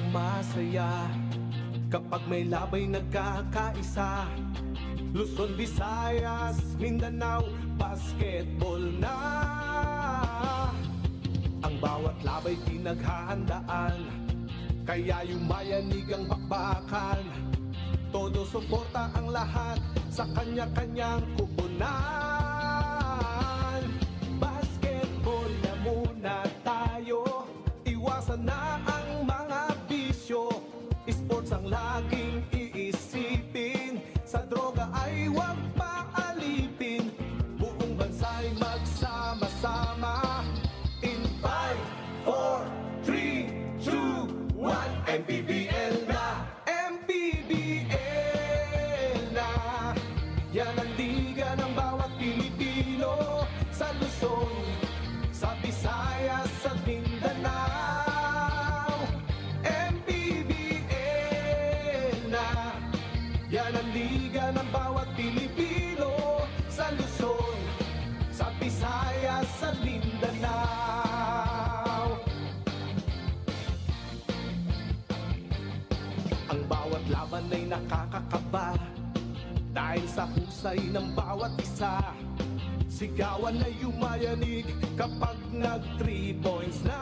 sumasaya kapag may labay nagkakaisa. Luzon, Visayas, Mindanao, basketball na. Ang bawat labay pinaghahandaan, kaya yumayanig ang bakbakan. Todo suporta ang lahat sa kanya-kanyang kupunan. Basketball na muna tayo, iwasan na ang mga bisyo. Sports ang laging iisipin, sa droga ay huwag paalipin. Buong bansa'y magsama-sama. In 5, 4, 3, 2, 1, MPBL na! MPBL na! Yan ang liga ng bawat Pilipino, sa Luzon, sa Visayas, sa Mindanao. MPBL na! Yan ang liga ng bawat Pilipino, sa Luzon, sa Visayas, sa Mindanao. Ang bawat laban ay nakakakaba dahil sa husay ng bawat isa. Sigawan ay yumayanig kapag nag 3 points na.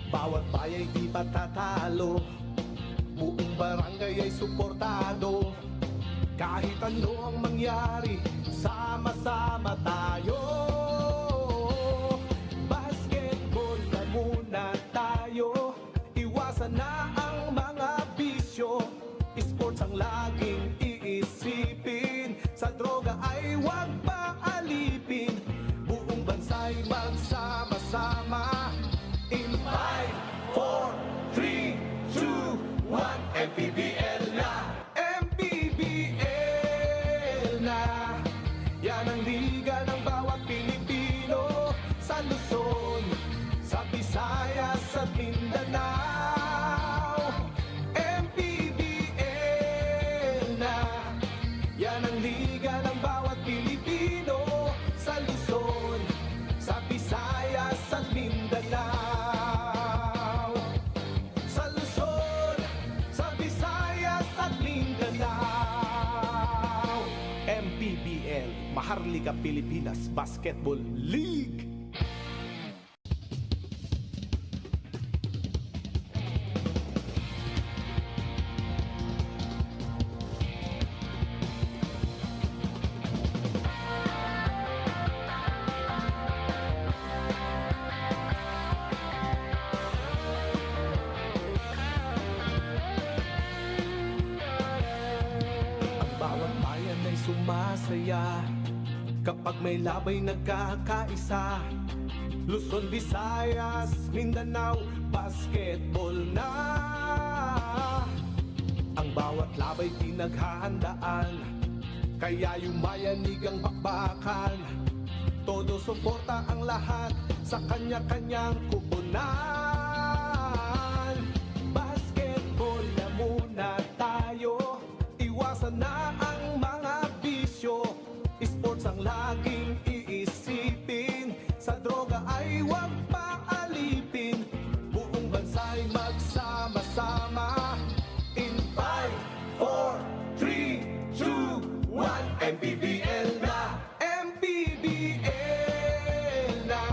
Bawat bayay di patatalo, buong barangay ay suportado. Kahit ano ang mangyari, sama-sama tayo. Basketball na muna tayo, iwasan na ang mga bisyo. Sports ang laging iisipin, sa droga ay huwag paalipin. Buong bansa'y magsama-sama. In 5, 4, 3, 2, 1, MPBL na! MPBL na! Yan ang liga ng bawat Pilipino, sa Luzon, sa Visayas, sa Mindanao. MPBL na! Yan ang liga ng bawat Pilipino, sa Luzon, sa Visayas, sa Mindanao. Sa Luzon, sa Visayas, at Mindanao. MPBL, Maharlika Pilipinas Basketball League. Bawat bayan ay sumasaya kapag may labay nagkakaisa. Luzon, Visayas, Mindanao, basketball na. Ang bawat labay pinaghahandaan, kaya yumayanig ang bakbakan. Todo suporta ang lahat sa kanya-kanyang kupunan. Basketball na muna tayo, iwasan na ang mga bisyo. Sports ang laging iisipin, sa droga ay huwag paalipin. Buong bansa'y magsama-sama. In 5, 4, 3, 2, 1, MPBL na! MPBL na!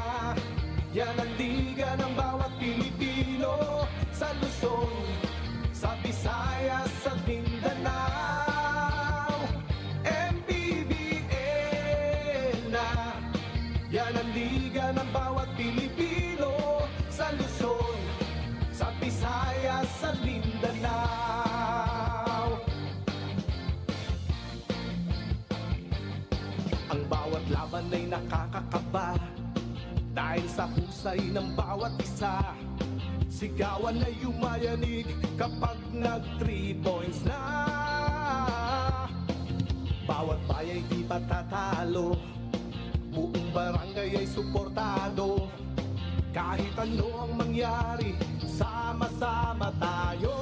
Yan ang liga ng bawat Pilipino, sa Luzon, sa Visayas, sa Mindanao. MPBL na! Yan ang liga ng bawat Pilipino, sa Luzon, sa Visayas, sa Mindanao. Ang bawat laban ay nakakakaba dahil sa husay ng bawat isa. Sigawan ay yumayanig kapag nag 3 points na. Bawat bayay di patatalo, buong barangay ay suportado. Kahit ano ang mangyari, sama-sama tayo.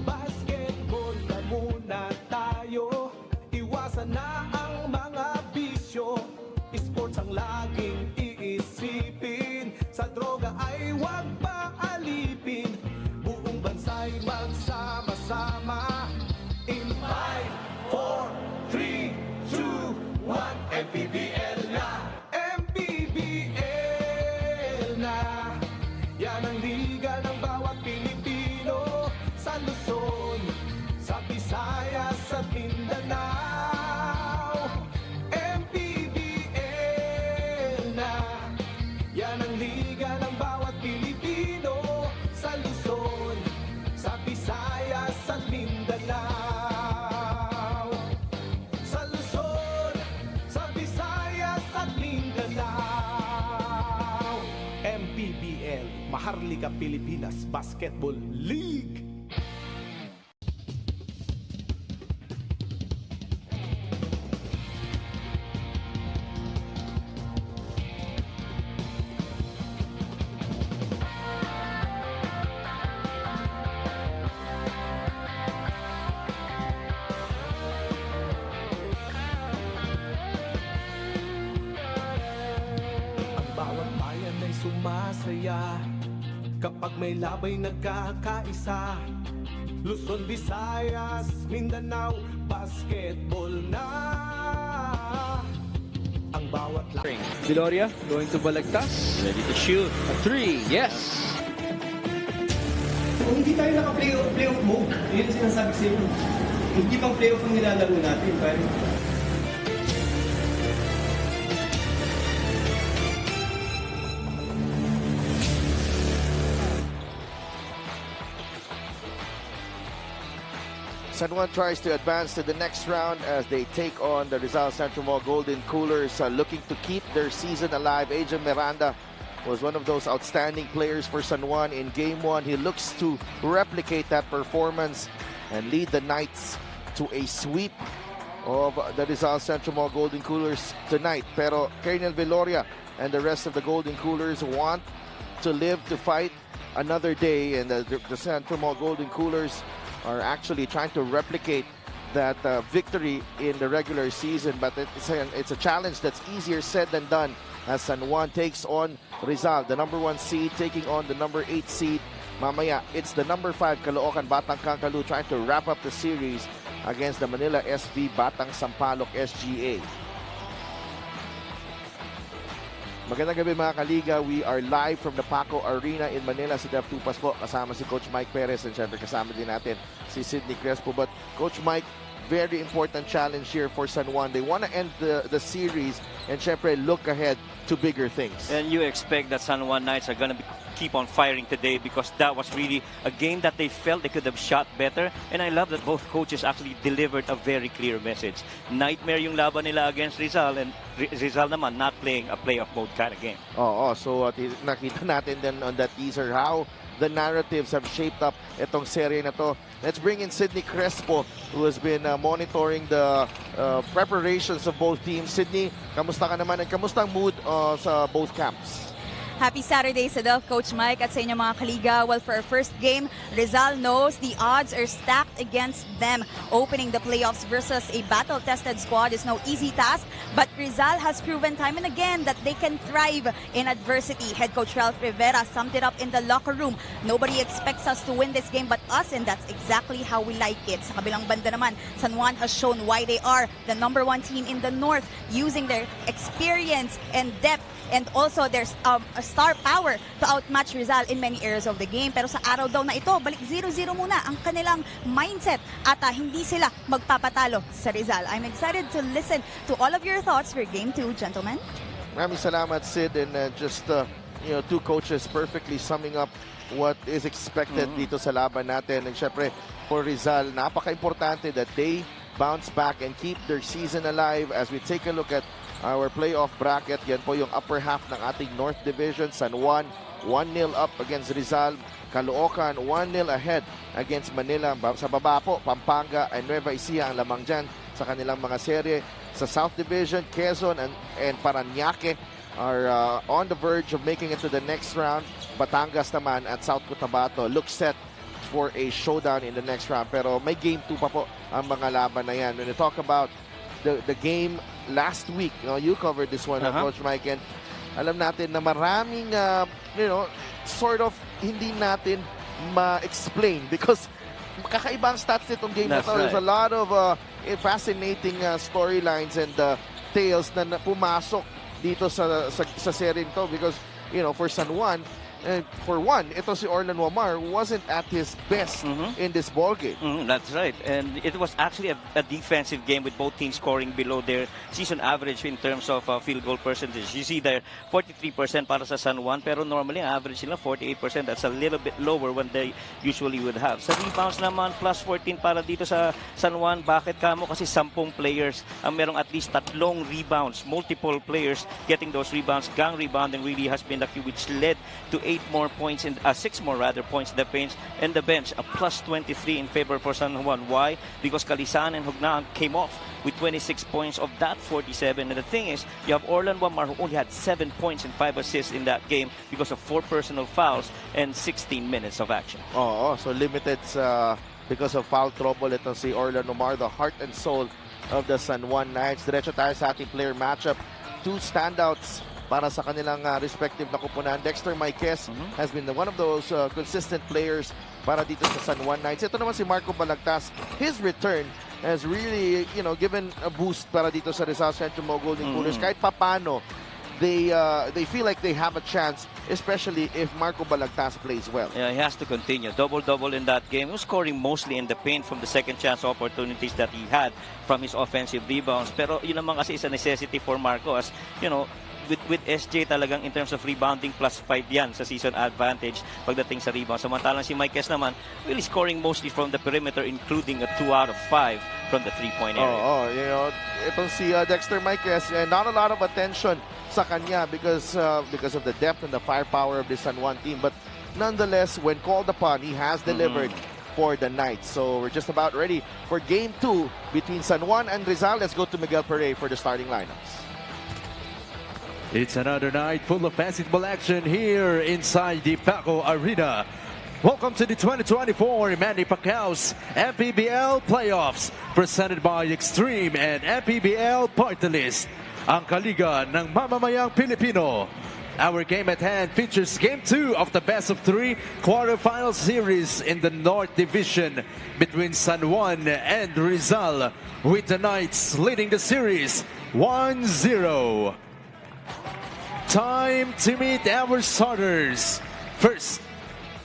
Basketball na muna tayo, iwasan na ang mga bisyo. Sports ang laging iisipin, sa droga ay Maharlika Pilipinas Basketball League. Sumasaya kapag may labay nagkakaisa. Luzon, Visayas, Mindanao, basketball na ang bawat Viloria going to Balagtas. Ready to shoot. A 3, yes. Kung hindi tayo naka-playoff mode, yun ang sinasabi sa inyo. Hindi pang playoff ang nilalaro natin, pare. San Juan tries to advance to the next round as they take on the Rizal Central Mall Golden Coolers, looking to keep their season alive. Agent Miranda was one of those outstanding players for San Juan in Game 1. He looks to replicate that performance and lead the Knights to a sweep of the Rizal Central Mall Golden Coolers tonight. Pero Colonel Viloria and the rest of the Golden Coolers want to live to fight another day, and the Central Mall Golden Coolers are actually trying to replicate that victory in the regular season, but it's a challenge that's easier said than done as San Juan takes on Rizal, the number 1 seed, taking on the number 8 seed. Mamaya, it's the number 5 Caloocan Batang Kangkalu trying to wrap up the series against the Manila SV Batang Sampaloc SGA. Magandang gabi mga kaliga. We are live from the Paco Arena in Manila. Si Dev Tupas po, kasama si Coach Mike Perez, and syempre kasama din natin si Sidney Crespo. But Coach Mike, very important challenge here for San Juan. They want to end the series and syempre look ahead to bigger things. And you expect that San Juan Knights are going to keep on firing today, because that was really a game that they felt they could have shot better. And I love that both coaches actually delivered a very clear message. Nightmare yung laban nila against Rizal, and Rizal naman not playing a playoff mode kind of game. So nakita natin then on that teaser how the narratives have shaped up itong serye na to. Let's bring in Sidney Crespo, who has been monitoring the preparations of both teams. Sidney, kamusta ka naman, and kamusta ang mood sa both camps? Happy Saturday sa Coach Mike at sa inyo mga kaliga. Well, for our first game, Rizal knows the odds are stacked against them. Opening the playoffs versus a battle-tested squad is no easy task, but Rizal has proven time and again that they can thrive in adversity. Head coach Ralph Rivera summed it up in the locker room. Nobody expects us to win this game but us, and that's exactly how we like it. Sa kabilang banda naman, San Juan has shown why they are the number 1 team in the North, using their experience and depth and also their star power to outmatch Rizal in many areas of the game. Pero sa araw daw na ito, balik 0-0 muna ang kanilang mindset at hindi sila magpapatalo sa Rizal. I'm excited to listen to all of your thoughts for Game 2, gentlemen. Maraming salamat, Sid, and just two coaches perfectly summing up what is expected dito sa laban natin. And syempre, for Rizal, napaka-importante that they bounce back and keep their season alive. As we take a look at our playoff bracket, yan po yung upper half ng ating North Division. San Juan 1-0 up against Rizal. Caloocan 1-0 ahead against Manila. Sa baba po, Pampanga and Nueva Ecija ang lamang dyan sa kanilang mga serye. Sa South Division, Quezon and Parañaque are on the verge of making it to the next round. Batangas naman at South Cotabato look set for a showdown in the next round. Pero may game 2 pa po ang mga laban na yan. When you talk about the game last week, you covered this one, Coach Mike, and alam natin na maraming, sort of hindi natin ma-explain because kakaibang stats nitong game na to. There's a lot of fascinating storylines and tales na pumasok dito sa serie nito because, for San Juan, for one, ito si Orlan Wamar wasn't at his best in this ball game. That's right. And it was actually a defensive game with both teams scoring below their season average in terms of field goal percentage. You see there, 43% para sa San Juan, pero normally ang average nila 48%. That's a little bit lower when they usually would have. Sa rebounds naman, plus 14 para dito sa San Juan. Bakit kamo? Kasi 10 players ang merong at least 3 rebounds. Multiple players getting those rebounds. Gang rebounding really has been the key, which led to 8 6 more points in the bench, and the bench a plus 23 in favor for San Juan. Why? Because Calisan and Hugnan came off with 26 points of that 47. And the thing is, you have Orlan Wamar who only had 7 points and 5 assists in that game because of 4 personal fouls and 16 minutes of action. So limited because of foul trouble. Ito si Orlan Wamar, the heart and soul of the San Juan Knights. Diretso tayo sa ating player matchup. 2 standouts para sa kanilang respective na kupunan. Dexter Maiquez has been one of those consistent players para dito sa San Juan Knights. Ito naman si Marco Balagtas. His return has really, given a boost para dito sa Rizal Central Mo Golden Coolers. Kahit papano, they feel like they have a chance, especially if Marco Balagtas plays well. Yeah, he has to continue. Double-double in that game. He was scoring mostly in the paint from the second chance opportunities that he had from his offensive rebounds. Pero yun naman kasi is a necessity for Marco as, with SJ talagang in terms of rebounding plus 5 yan sa season advantage pagdating sa rebound. Samantalang si Maiquez naman really scoring mostly from the perimeter, including a 2 out of 5 from the 3-point area. Itong si Dexter Maiquez, not a lot of attention sa kanya because of the depth and the firepower of the San Juan team. But nonetheless, when called upon, he has delivered for the Knights. So we're just about ready for Game 2 between San Juan and Rizal. Let's go to Miguel Pere for the starting lineups. It's another night full of basketball action here inside the Paco Arena. Welcome to the 2024 Manny Pacquiao's MPBL Playoffs, presented by Extreme and MPBL Party List, ang kaliga ng mamamayang Pilipino. Our game at hand features Game 2 of the best-of-3 quarterfinal series in the North Division between San Juan and Rizal, with the Knights leading the series 1-0. Time to meet our starters. First,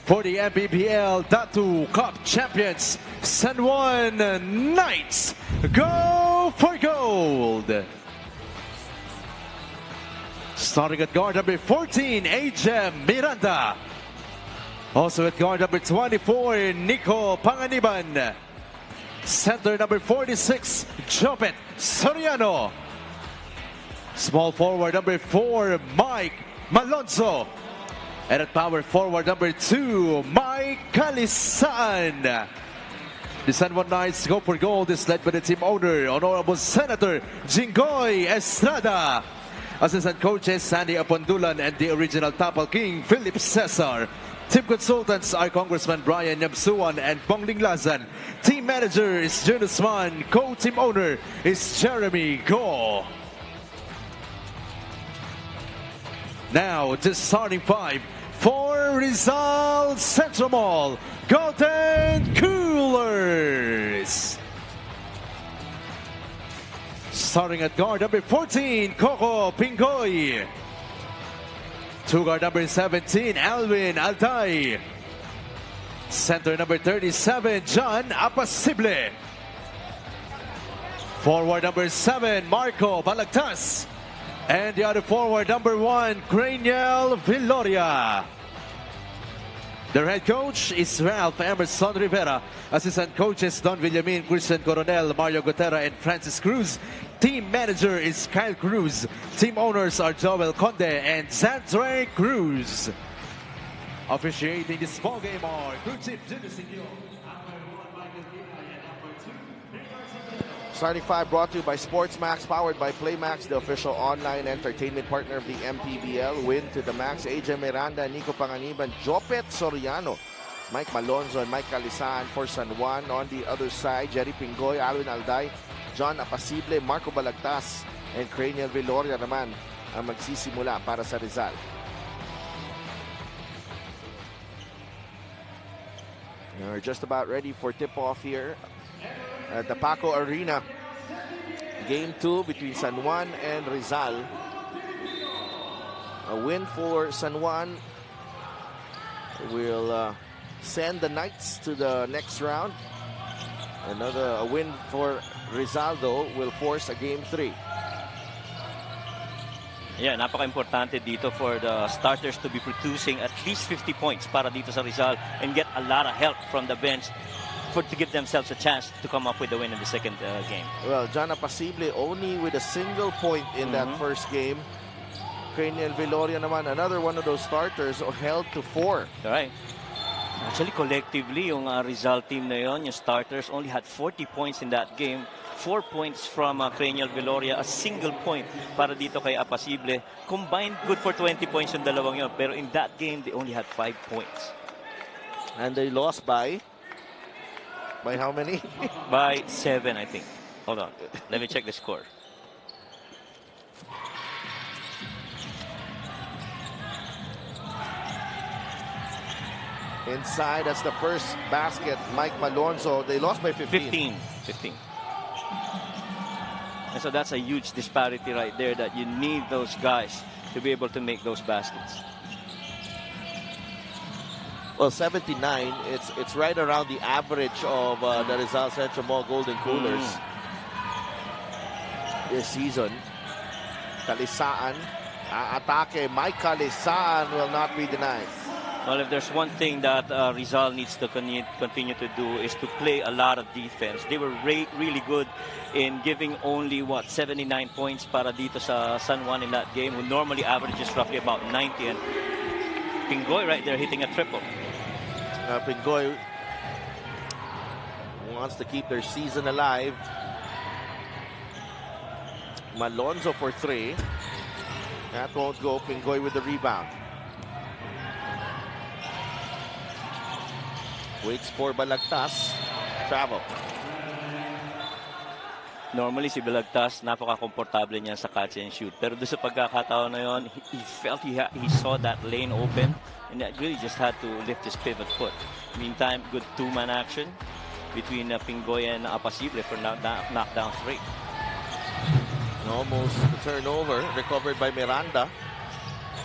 for the MPBL Datu Cup champions, San Juan Knights, go for gold! Starting at guard number 14, Ajem Miranda. Also at guard number 24, Nico Panganiban. Center number 46, Jopet Soriano. Small forward number 4, Mike Malonzo. And at power forward number 2, Mike Calisan. The San Juan Knights go for gold is led by the team owner, Honorable Senator Jingoy Estrada. Assistant coaches Sandy Apondulan and the original Tapal King, Philip Cesar. Team consultants are Congressman Brian Yamsuan and Bongling Lazan. Team manager is Jonas Man. Co-team owner is Jeremy Go. Now, the starting 5 for Rizal Central Mall Golden Coolers. Starting at guard number 14, Coco Pingoy. To guard number 17, Alvin Alday. Center number 37, John Apasible. Forward number 7, Marco Balagtas. And the other forward, number 1, Craniel Villoria. Their head coach is Ralph Emerson Rivera. Assistant coaches Don Villamin, Christian Coronel, Mario Gotera, and Francis Cruz. Team manager is Kyle Cruz. Team owners are Joel Conde and Zandre Cruz. Officiating this ball game are Crew Chief Junior Sigio. Starting 5 brought to you by SportsMax, powered by PlayMax, the official online entertainment partner of the MPBL. Win to the max. AJ Miranda, Nico Panganiban, Jopet Soriano, Mike Malonzo, and Mike Calisan for San Juan. On the other side, Jerry Pingoy, Alvin Alday, John Apasible, Marco Balagtas, and Craniel Villoria naman ang magsisimula para sa Rizal. We're just about ready for tip-off here at the Paco Arena. Game 2 between San Juan and Rizal. A win for San Juan will send the Knights to the next round. A win for Rizal, though, will force a Game 3. Yeah, napaka-importante dito for the starters to be producing at least 50 points para dito sa Rizal and get a lot of help from the bench to give themselves a chance to come up with the win in the second game. Well, John Apasible only with a single point in that first game. Cranial Viloria naman, another one of those starters, held to 4. Right. Actually, collectively, yung Rizal team na yon, yung starters, only had 40 points in that game. 4 points from Cranial Viloria, a single point para dito kay Apacible. Combined, good for 20 points yung dalawang yun. Pero in that game, they only had 5 points. And they lost by how many? By 7, I think. Hold on. Let me check the score. Inside, that's the first basket. Mike Malonzo, they lost by 15. 15. And so that's a huge disparity right there that you need those guys to be able to make those baskets. Well, 79, it's right around the average of the Rizal Central Mall Golden Coolers this season. Kalisaan, atake. Mike Kalisaan will not be denied. Well, if there's one thing that Rizal needs to continue to do is to play a lot of defense. They were really good in giving only, 79 points para dito sa San Juan in that game, who normally averages roughly about 90. And Pingoy right there hitting a triple. Pingoy wants to keep their season alive. Malonzo for 3. That won't go. Pingoy with the rebound. Waits for Balagtas. Travel. Normally si Balagtas, napaka-komportable niya sa catch and shoot. Pero doon sa pagkakataon na yun, he felt he saw that lane open and that really just had to lift his pivot foot. Meantime, good two-man action between Pingoy and Apacible for knockdown 3. Almost the turnover. Recovered by Miranda.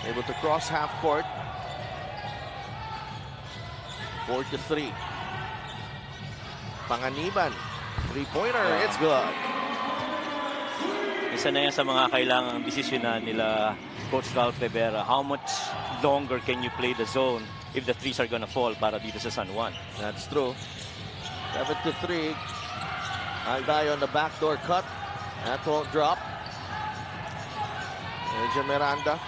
Able to cross half court. 4-3. Panganiban. Three-pointer. It's good. Isa na yan sa mga kailangang desisyonan nila Coach Ralph Rivera. How much longer can you play the zone if the threes are gonna fall para dito sa San Juan? That's true. 7-3. Alday on the backdoor cut. That won't drop. Medyo Miranda.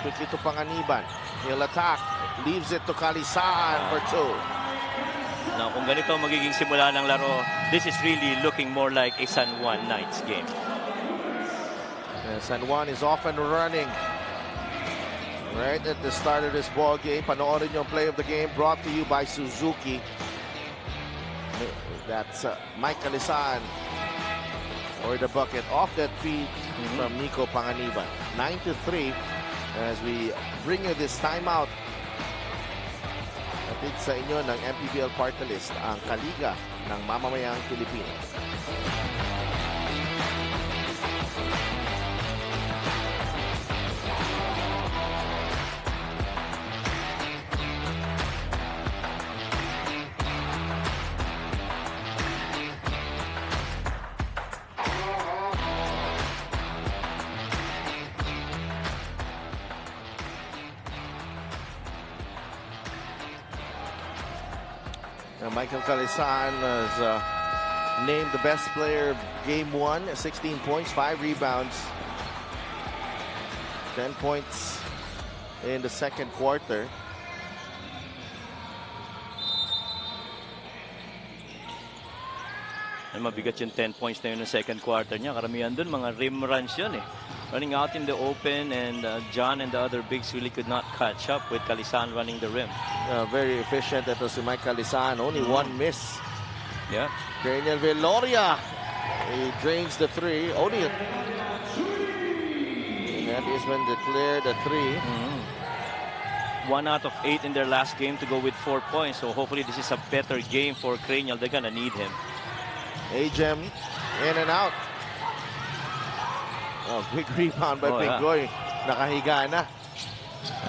Quickly to Panganiban. He'll attack. Leaves it to Kalisaan for 2. Now, kung ganito magiging simula ng laro, this is really looking more like a San Juan Knights game. San Juan is off and running. Right at the start of this ball game. Panoorin yung play of the game brought to you by Suzuki. That's Mike Kalisaan or the bucket off that feed from Nico Panganiban. 9-3 as we bring you this timeout. Atid sa inyo ng MPBL Party List, ang Kaliga ng Mamamayang Pilipinas. Michael Kalisaan was named the best player game 1, 16 points, 5 rebounds, 10 points in the second quarter. Ay, mabigat yung 10 points na yun ng second quarter niya. Karamihan dun, mga rim runs yun eh. Running out in the open, and John and the other bigs really could not catch up with Kalisaan running the rim. Very efficient. That was Mike Kalisaan. Only one miss. Yeah. Cranial Viloria. He drains the 3. Only that is when declared a 3. 1 out of 8 in their last game to go with 4 points. So hopefully this is a better game for Cranial. They're gonna need him. Ajem in and out. Oh, big rebound by Pingoy. Nakahiga na.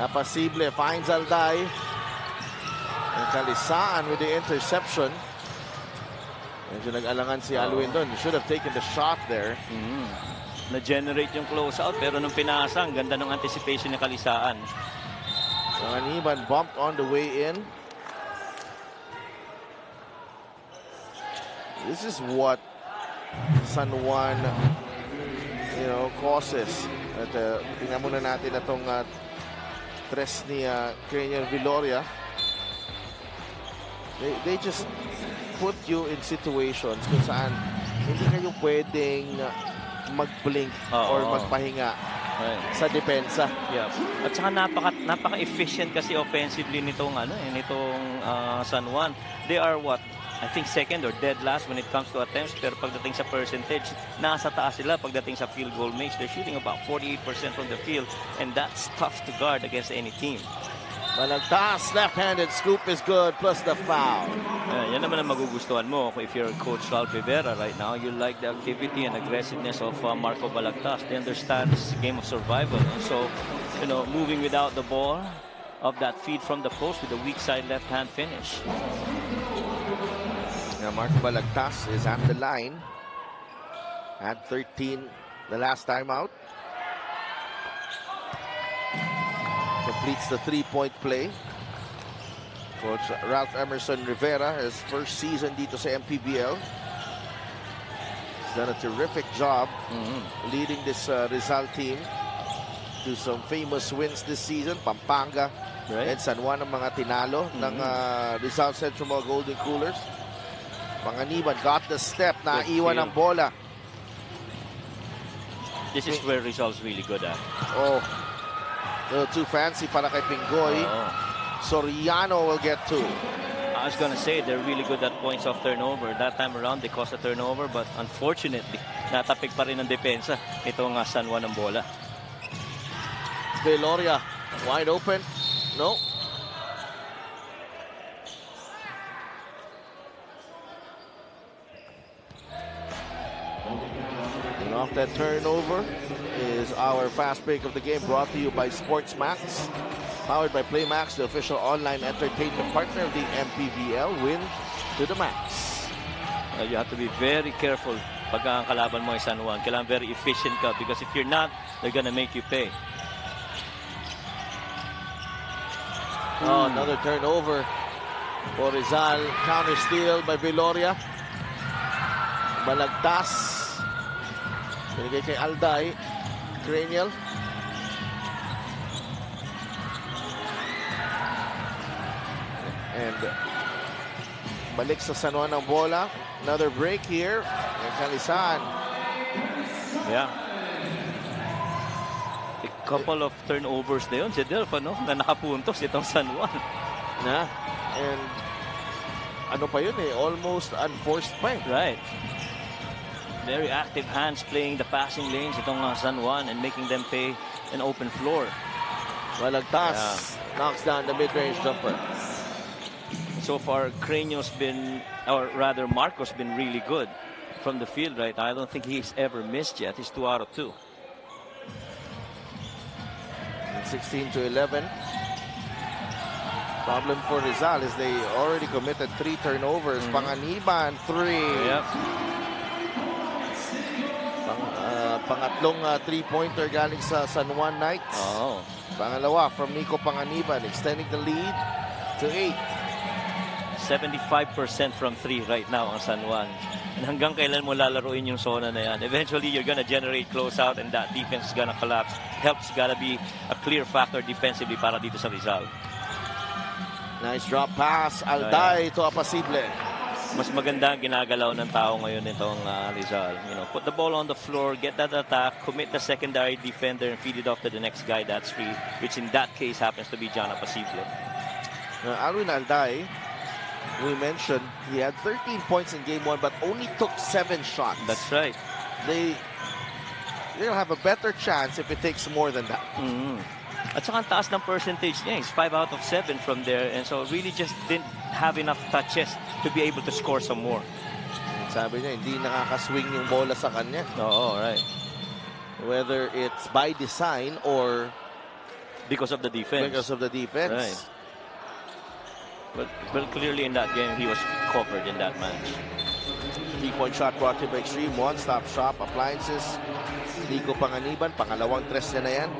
Apacible finds Alday. And Kalisaan with the interception. Medyo nag-alangan si Alwin doon. Should have taken the shot there. Na-generate yung closeout, pero nung pinasa, ang ganda ng anticipation ni Kalisaan. Panganiban bumped on the way in. This is what San Juan causes. At tingnan muna natin itong tres ni Cranial Viloria. They just put you in situations kung saan hindi kayo pwedeng mag-blink or magpahinga sa depensa. Yeah. At saka napaka-efficient kasi offensively nitong San Juan. They are I think second or dead last when it comes to attempts, pero pagdating sa percentage, nasa taas sila pagdating sa field goal makes. They're shooting about 48% from the field, and that's tough to guard against any team. Balagtas, left-handed scoop is good, plus the foul. Yan naman ang magugustuhan mo if you're Coach Ralph Rivera right now. You like the activity and aggressiveness of Marco Balagtas. They understand this game of survival, and so, moving without the ball, of that feed from the post with a weak side left-hand finish. Now Marco Balagtas is at the line. At 13 the last time out. Completes the three-point play. Coach Ralph Emerson Rivera, his first season dito sa MPBL. He's done a terrific job leading this Rizal team to some famous wins this season. Pampanga and San Juan ang mga tinalo ng Rizal Central mga Golden Coolers. Panganiban got the step, naiwan ang bola. This is where Rizal's really good at. Oh, a little too fancy para kay Pingoy. Soriano will get two. I was gonna say they're really good at points of turnover. That time around they caused a turnover, but unfortunately natapik pa rin ang depensa itong San Juan ng bola. Viloria wide open. No. And off that turnover is our fast break of the game, brought to you by Sports Max. Powered by Playmax, the official online entertainment partner of the MPBL. Win to the max. You have to be very careful pag ang kalaban mo ay San Juan. Kailangan very efficient ka, because if you're not, they're gonna make you pay. Oh, another turnover for Rizal. Counter steal by Viloria. Balagtas. Binigay kay Alday. Cranial. And balik sa San Juan ang bola. Another break here. And Kalisan. Yeah. A couple of turnovers na yun si Delfa, no? Na nakapuntos itong San Juan. And ano pa yun eh, almost unforced pa eh. Right. Very active hands playing the passing lanes itong San Juan and making them pay an open floor. Balagtas knocks down the mid-range jumper. So far, Cranio's been, or rather Marco's been really good from the field, right? I don't think he's ever missed yet. He's 2 out of 2. 16-11. Problem for Rizal is they already committed 3 turnovers. Panganiban, 3. Yep. Pangatlong 3-pointer galing sa San Juan Knights. Pangalawa from Nico Panganiban, extending the lead to 8. 75% from 3 right now ang San Juan. And hanggang kailan mo lalaruin yung zona na yan? Eventually, you're gonna generate closeout and that defense is gonna collapse. Help's gotta be a clear factor defensively para dito sa Rizal. Nice drop pass. Alday to Apasible. Mas maganda ang ginagalaw ng tao ngayon nitong Rizal. Put the ball on the floor, get that attack, commit the secondary defender, and feed it off to the next guy that's free, which in that case happens to be John Apasible. Alwin Alday, we mentioned he had 13 points in game 1 but only took 7 shots. That's right. They'll have a better chance if it takes more than that. At saka ang taas ng percentage niya. He's 5 out of 7 from there, and so really just didn't have enough touches to be able to score some more. Sabi niya, hindi nakakaswing yung bola sa kanya. Right. Whether it's by design or because of the defense. Because of the defense. Right. But clearly in that game, he was covered in that match. 3-point shot brought to you by Extreme One-Stop Shop Appliances. Nico Panganiban, pangalawang tres na yan.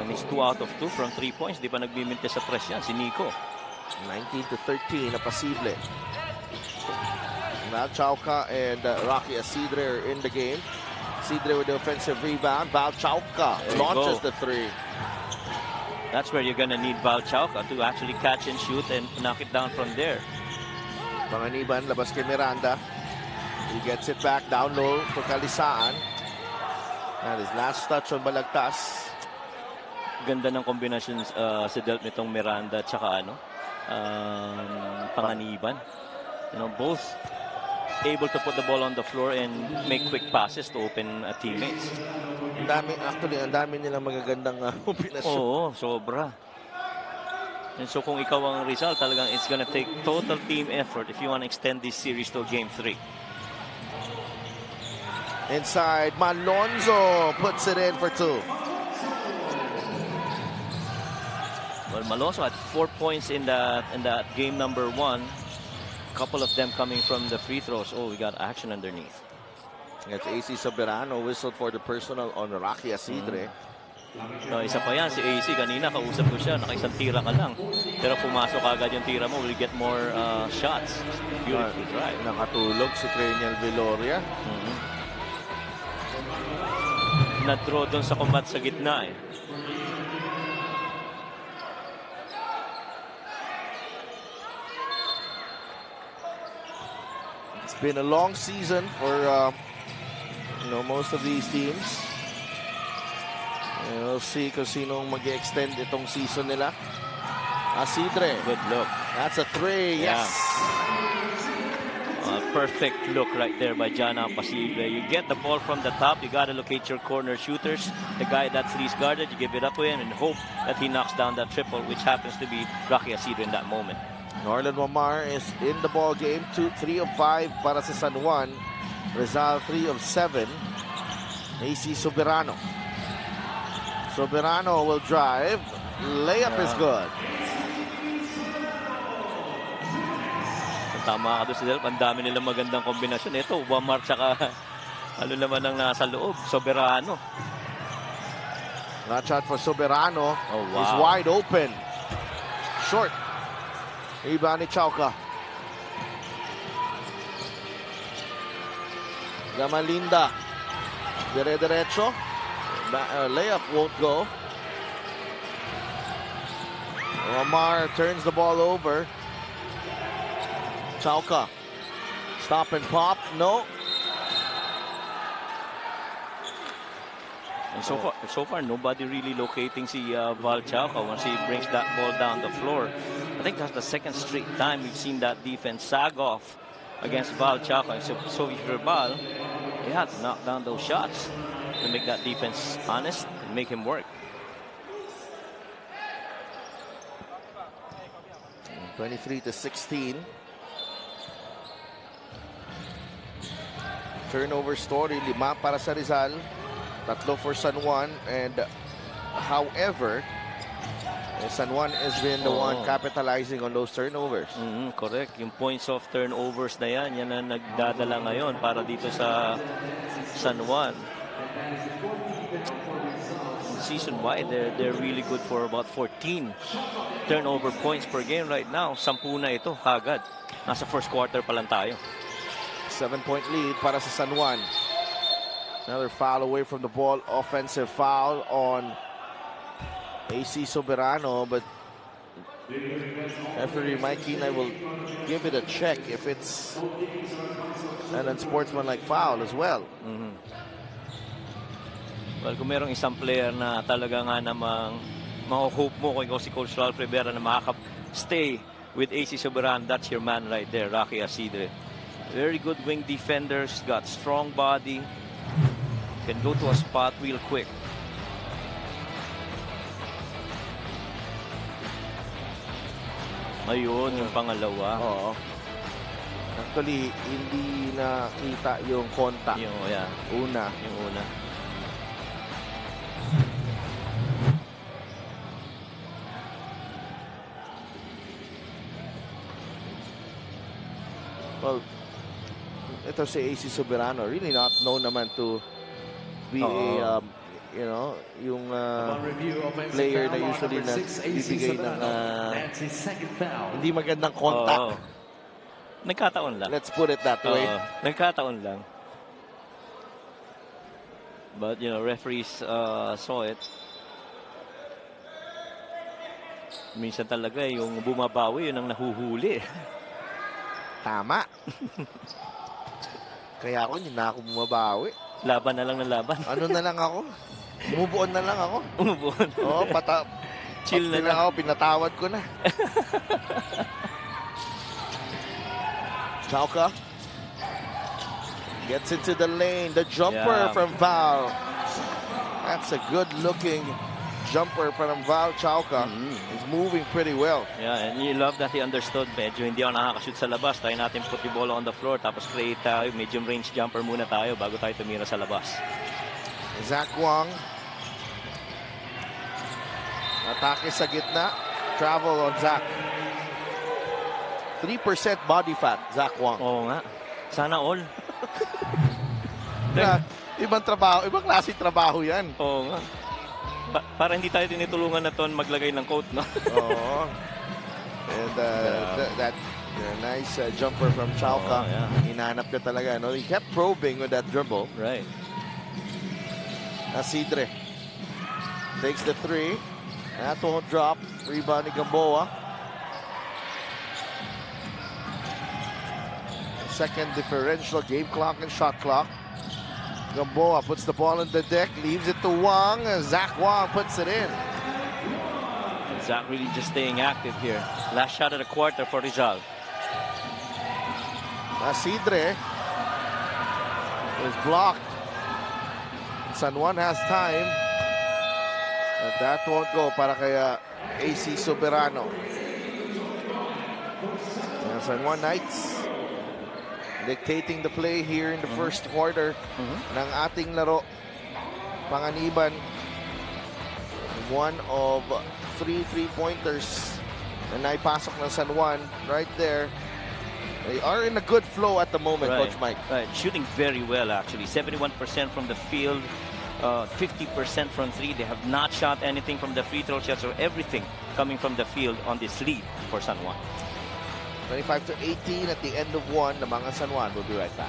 And he's 2 out of 2 from 3 points. Di pa nagbimintis sa tres yan, si Nico. 19-13 na Apasible. Val Chauca and Rocky Asidre are in the game. Asidre with the offensive rebound. Val Chauca There you launches go. the three. That's where you're gonna need Val Chauca to actually catch and shoot and knock it down from there. Panganiban, labas kay Miranda. He gets it back down low to Kalisaan. And his last touch on Balagtas. Ganda ng kombinasyon sa Delp nitong Miranda at saka Panganiban. You know, both able to put the ball on the floor and make quick passes to open teammates. Ang dami nilang magagandang kombinasyon. Oo, sobra. And so kung ikaw ang Rizal, talagang it's gonna take total team effort if you want to extend this series to Game 3. Inside, Malonzo puts it in for two. Well, Malonzo had 4 points in that game number 1. Couple of them coming from the free throws. Oh, we got action underneath. It's AC Soberano whistled for the personal on Rocky Asidre. No, isa pa yan, si AC kanina kausap ko siya, nakaisang tira ka lang. Pero pumasok agad yung tira mo, will get more shots. Beautiful drive. Nakatulog si Cranial Viloria. Na-draw doon sa combat sa gitna eh. It's been a long season for most of these teams. We'll see kung sinong mag-extend itong season nila. Asidre. Good look. That's a three. Yes. Perfect look right there by John Ampasible. You get the ball from the top. You got to locate your corner shooters. The guy that three's guarded, you give it up to him and hope that he knocks down that triple, which happens to be Rocky Asidre in that moment. Norland Wamar is in the ball game. 3 of 5 para sa San Juan. Rizal 3 of 7. AC Soberano. Soberano will drive. Layup is good. Tama ka doon si Delp. Ang dami nilang magandang kombinasyon. Ito, Wamar tsaka ano naman ang nasa loob. Soberano. Not shot for Soberano. Oh, wow. He's wide open. Short. Rebound ni Chauca. Gamalinda. Dire-diretso. Layup won't go. Omar turns the ball over. Chauca. Stop and pop. No. And so far, nobody really locating si Val Chauca once he brings that ball down the floor. I think that's the second straight time we've seen that defense sag off against Val Chauca. And so if you're Val, you have to knock down those shots to make that defense honest and make him work. 23-16. Turnover story, 5 para sa Rizal, 3 for San Juan, and however, San Juan has been the one capitalizing on those turnovers. Correct. Yung points of turnovers na yan ang nagdadala ngayon para dito sa San Juan. Season-wide, they're really good for about 14 turnover points per game right now. 10 na ito, kagad. Nasa first quarter pa lang tayo. 7-point lead para sa San Juan. Another foul away from the ball. Offensive foul on AC Soberano, but referee Mike Kinay will give it a check if it's an unsportsmanlike foul as well. Well, kung merong isang player na talaga nga namang maho-hope mo kung ikaw si Coach Ralph Rivera na makaka-stay with AC Soberano, that's your man right there, Rocky Asidre. Very good wing defenders, got strong body, can go to a spot real quick. Ayun, yung pangalawa. Oo. Actually, hindi nakita yung contact. Yung Una. Well, ito si AC Soberano, really not known naman to be a, yung player na usually nagbibigay ng hindi magandang contact. Nagkataon lang. Let's put it that way. Nagkataon lang. But, you know, referees saw it. Minsan talaga yung bumabawi, yun ang nahuhuli. Tama. Kaya ako, hindi na ako bumabawi. Laban na lang ng laban. Ano na lang ako? Umubuon na lang ako. Umubuon. Oo, Chill na lang. ako, pinatawad ko na. Chauka gets into the lane. The jumper from Val. That's a good-looking jumper from Val Chauka. He's moving pretty well. Yeah, and you love that he understood. Medyo hindi ako nakakashoot sa labas. Tayo natin put the ball on the floor. Tapos create medium range jumper muna tayo bago tayo tumira sa labas. Zach Wang. Atake sa gitna. Travel on Zach. 3% body fat, Zach Wang. Oo nga. Sana all. Ibang trabaho, ibang klase trabaho yan. Oo nga. Para hindi tayo tinitulungan na ton maglagay ng coat, no? Oo. And that nice jumper from Chauka. Hinahanap ka talaga, no? He kept probing with that dribble. Right. Asidre takes the three. That won't drop. Rebound ni Gamboa. Second differential, game clock and shot clock. Gamboa puts the ball on the deck, leaves it to Wang. Zach Wang puts it in. Zach really just staying active here. Last shot of the quarter for Rizal. Asidre is blocked. San Juan has time. But that won't go para kay AC Soberano. San Juan Knights dictating the play here in the first quarter ng ating laro. Panganiban, one of 3 3-pointers na naipasok ng San Juan right there. They are in a good flow at the moment, Coach Mike. Right, shooting very well actually. 71% from the field, 50% from three. They have not shot anything from the free throw shots or everything coming from the field on this lead for San Juan. 25-18 at the end of one. The mga San Juan will be right back.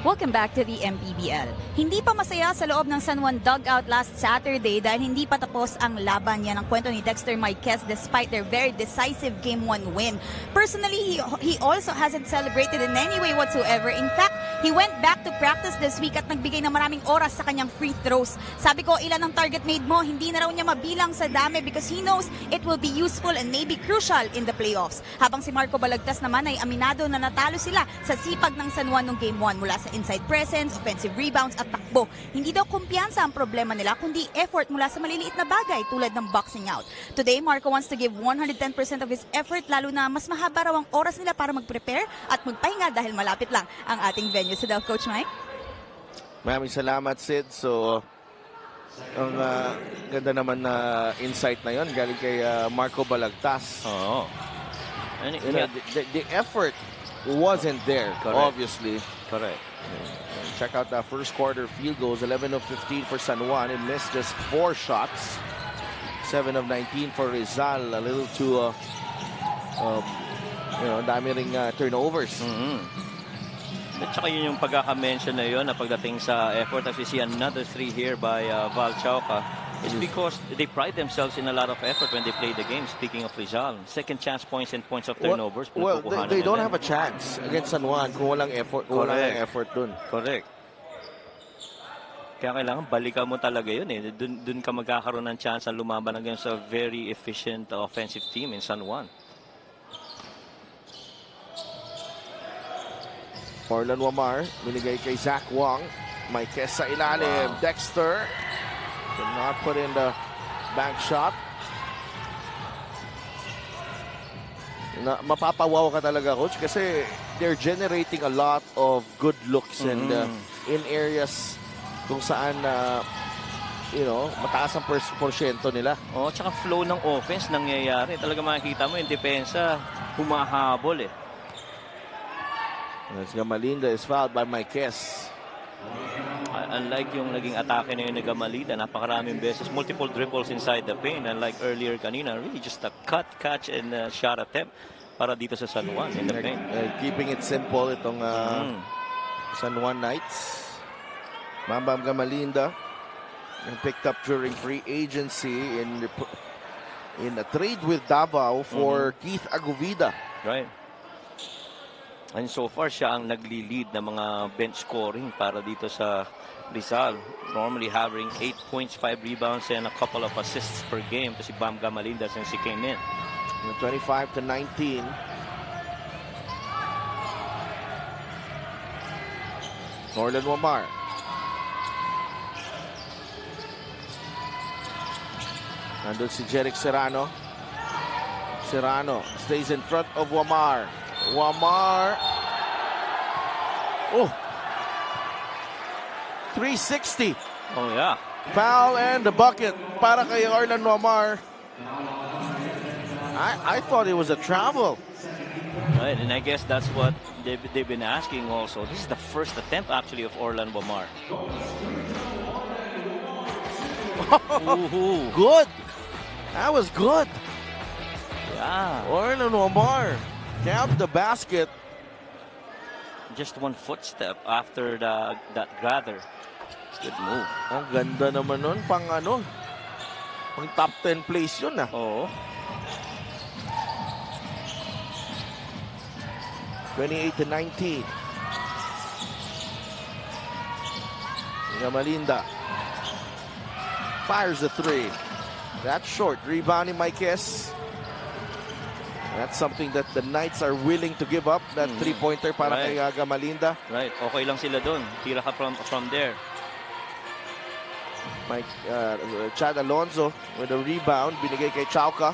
Welcome back to the MPBL. Hindi pa masaya sa loob ng San Juan dugout last Saturday dahil hindi pa tapos ang laban. Yan ang kwento ni Dexter Marquez despite their very decisive Game 1 win. Personally, he also hasn't celebrated in any way whatsoever. In fact, he went back to practice this week at nagbigay ng maraming oras sa kanyang free throws. Sabi ko, ilan ang target made mo? Hindi na raw niya mabilang sa dami because he knows it will be useful and maybe crucial in the playoffs. Habang si Marco Balagtas naman ay aminado na natalo sila sa sipag ng San Juan noong Game 1 mula sa inside presence, offensive rebounds at takbo. Hindi daw kumpiyansa ang problema nila kundi effort mula sa maliliit na bagay tulad ng boxing out. Today, Marco wants to give 110% of his effort lalo na mas mahaba raw ang oras nila para mag-prepare at magpahinga dahil malapit lang ang ating venue. So daw, Coach Mike? Maraming salamat, Sid. So, ang ganda naman na insight na yon galing kay Marco Balagtas. Oh. And the effort wasn't there, obviously. Correct. Check out that first quarter field goals. 11 of 15 for San Juan. It missed just 4 shots. 7 of 19 for Rizal. A little too, dami ring turnovers. At saka yun yung pagkaka-mention na yun na pagdating sa effort. As we see another 3 here by Val Chauca. It's because they pride themselves in a lot of effort when they play the game. Speaking of Rizal, second chance points and points of turnovers. Well, they don't have a chance against San Juan kung walang effort, kung walang effort dun. Correct. Kaya kailangan balikan mo talaga yun eh. Dun ka magkakaroon ng chance na lumaban against a very efficient offensive team in San Juan. Orlan Wamar, binigay kay Zach Wang. May kesa ilalim. Dexter did not put in the bank shot. Mapapawaw ka talaga, Coach, kasi they're generating a lot of good looks and in areas kung saan mataas ang porsyento nila. Oh, tsaka flow ng offense nangyayari. Talaga makikita mo yung depensa humahabol eh. As Gamalinda is fouled by Marquez. Unlike yung naging atake na yung Gamalida, napakaraming beses, multiple dribbles inside the paint. Unlike earlier kanina, really just a cut, catch, and shot attempt para dito sa San Juan in the paint. Keeping it simple itong San Juan Knights. Bam Gamalinda picked up during free agency in a trade with Davao for Keith Agovida. Right. And so far, siya ang nagli-lead ng mga bench scoring para dito sa Rizal. Normally having 8 points, 5 rebounds, and a couple of assists per game. Ito si Bam Gamalinda since he came in. 25-19. Norlan Wamar. Nandun si Jeric Serrano. Serrano stays in front of Wamar. Wamar. Oh. 360. Oh, yeah. Foul and the bucket para kay Orlan Wamar. I thought it was a travel. Right, and I guess that's what they've been asking also. This is the first attempt actually of Orlan Wamar. Good. That was good. Yeah. Orlan Wamar tapped the basket. Just one footstep after that gather. Good move. Ang ganda naman nun. Pang top 10 place yun ah. Oo. 28-19. Gamalinda fires the three. That's short. Rebounding Marquez. That's something that the Knights are willing to give up. That three-pointer para kay Gamalinda. Right. Okay lang sila doon. Tira ka from there. Chad Alonzo with a rebound. Binigay kay Chauca.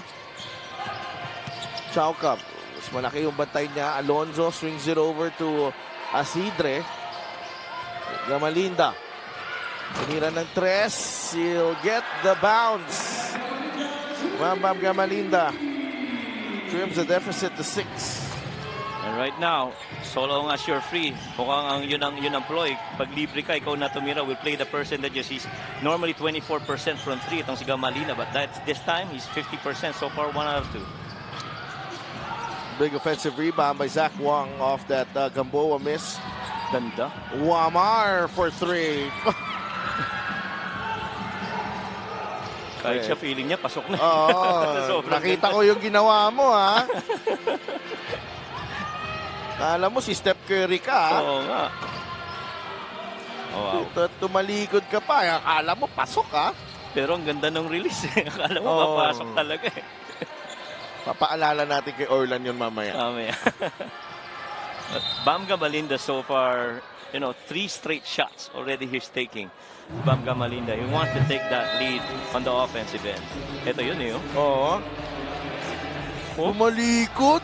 Chauca. Mas malaki yung bantay niya. Alonzo swings it over to Asidre. Gamalinda. Tinira ng tres. He'll get the bounce. Bam Gamalinda trims the deficit to 6. And right now, so long as you're free, mukhang yun ang ploy. Pag libre ka, ikaw na tumira, will play the percentages. He's normally 24% from 3, itong si Gamalina, but this time, he's 50%. So far, 1 out of 2. Big offensive rebound by Zach Wong off that Gamboa miss. Ganda. Wamar for 3. Kahit siya feeling niya, pasok na. Nakita ko yung ginawa mo, ha? Kala mo si Steph Curry ka, ha? Oo nga. Oh, wow. Tumalikod ka pa. Akala mo, pasok, ha? Pero ang ganda ng release. Akala mo, papasok talaga, eh. Papaalala natin kay Orlan yun mamaya. Bam Gamalinda so far, 3 straight shots already he's taking. Bam Gamalinda, he wants to take that lead on the offensive end. Ito yun eh. Oo. Tumalikod.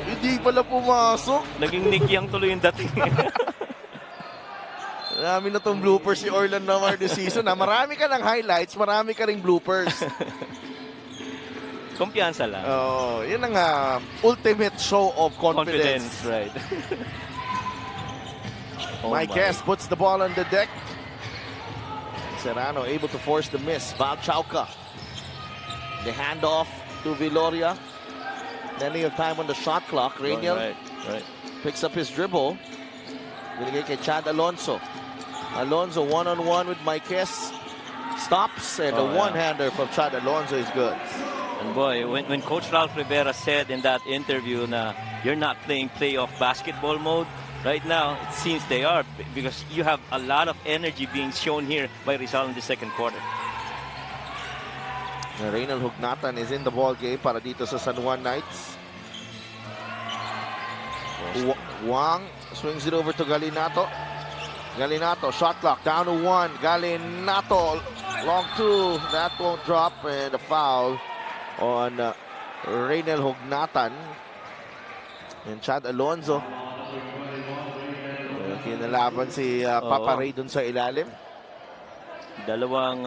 Hindi pala pumasok. Naging nikyang tuloy yung dating. Marami na tong bloopers si Orlan Wamar this season. Marami ka ng highlights, marami ka ring bloopers. Kumpiyansa lang. Yun ang ultimate show of confidence. Right. Marquez puts the ball on the deck. Serrano able to force the miss. Val Chauca. The handoff to Viloria. Plenty of time on the shot clock. Rainiel right. picks up his dribble. Binigay kay Chad Alonzo. Alonzo one-on-one with Marquez. Stops, and the one-hander from Chad Alonzo is good. And boy, when Coach Ralph Rivera said in that interview na you're not playing playoff basketball mode, right now, it seems they are, because you have a lot of energy being shown here by Rizal in the second quarter. Reynald Hugnatan is in the ball game para dito sa San Juan Knights. Wang swings it over to Galinato. Galinato, shot clock down to 1. Galinato, long 2. That won't drop, and a foul on Reynald Hugnatan. And Chad Alonzo. Kinalaban si Papa Ray dun sa ilalim. Dalawang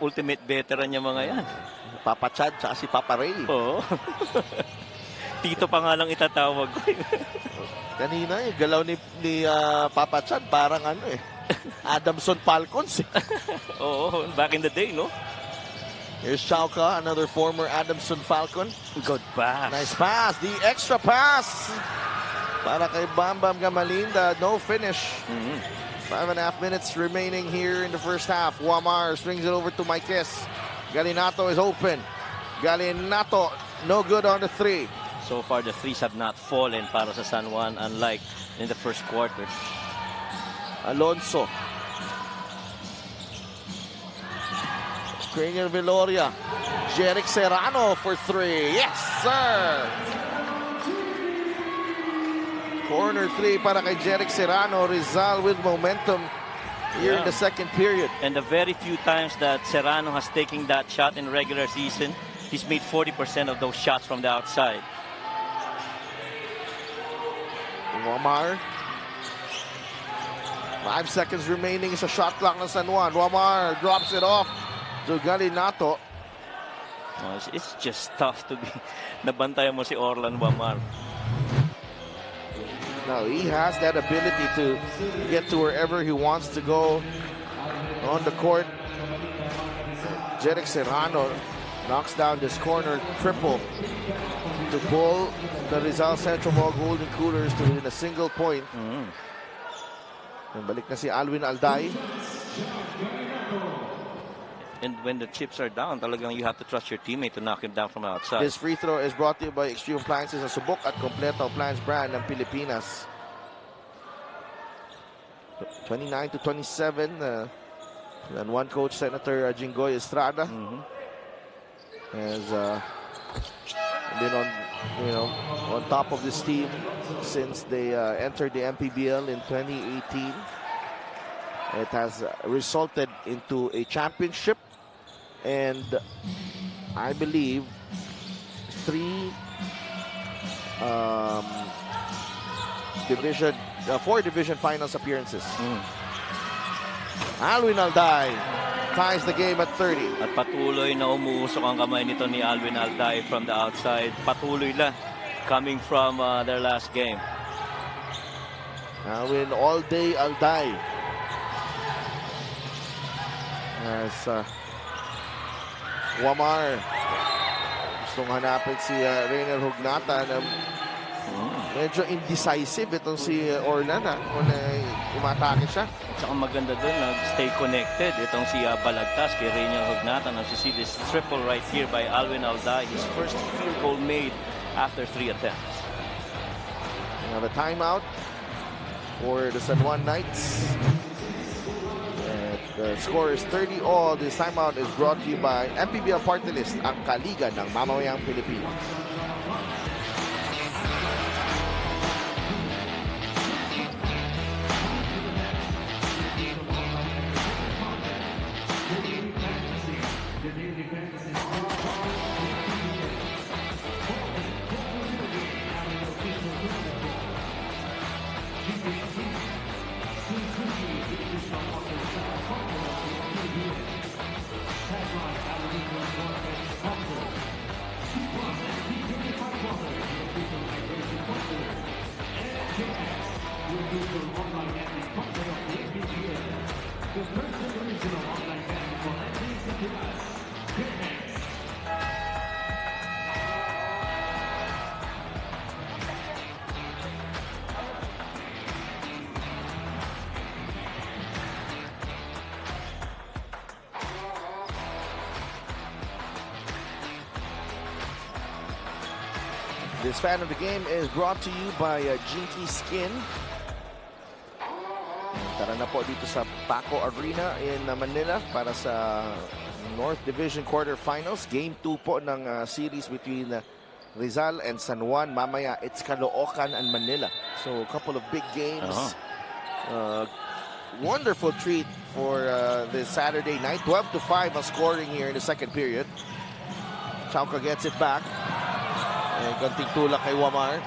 ultimate veteran niya mga yan. Papa Chad tsaka si Papa Ray. Oo. Tito pa nga lang itatawag ko. Kanina yung galaw ni Papa Chad parang ano eh. Adamson Falcons. Oo, back in the day, no? Here's Chauca, another former Adamson Falcon. Good pass. Nice pass. The extra pass. Para kay Bam Bam Gamalinda. No finish. 5.5 minutes remaining here in the first half. Wamar swings it over to Maikes. Galinato is open. Galinato, no good on the three. So far, the threes have not fallen para sa San Juan, unlike in the first quarter. Alonso. Cringer Viloria. Jeric Serrano for three. Yes, sir! Corner three para kay Jeric Serrano. Rizal with momentum here in the second period. And the very few times that Serrano has taken that shot in regular season, he's made 40% of those shots from the outside. Wamar. 5 seconds remaining sa shot clock ng San Juan. Wamar drops it off to Galinato. It's just tough to be nabantayan mo si Orlan Wamar. Now he has that ability to get to wherever he wants to go on the court. Jeric Serrano knocks down this corner triple to pull the Rizal Central Mall Golden Coolers to within a single point. Balik na si Alwin Alday. And when the chips are down, talagang you have to trust your teammate to knock him down from outside. This free throw is brought to you by Extreme Appliances, a subok at kompleto appliance brand ng Pilipinas. 29-27. And one coach, Senator Jinggoy Estrada, has been on top of this team since they entered the MPBL in 2018. It has resulted into a championship and I believe 4 division finals appearances. Alwin Alday ties the game at 30. At patuloy na umuusok ang kamay nito ni Alwin Alday from the outside. Patuloy lang coming from their last game. Alwin all day Alday. As Wamar gustong hanapin si Reiner Hugnata na medyo indecisive itong si Orlan kung umatake siya. At saka maganda doon, nag-stay connected itong si Balagtas kay Reiner Hugnata. As you see this triple right here by Alwin Alday, his first field goal made after 3 attempts. We have a timeout for the San Juan Knights. The score is 30-all. This timeout is brought to you by MPBL Party List, ang kaliga ng mamamayang Pilipinas. This fan of the game is brought to you by Jinky Skin. Tara na po dito sa Paco Arena in Manila para sa North Division Quarterfinals. Game 2 po ng series between Rizal and San Juan. Mamaya, it's Caloocan and Manila. So, a couple of big games. Wonderful treat for this Saturday night. 12-5 ang scoring here in the second period. Chauca gets it back. Ganting tulak kay Wamar.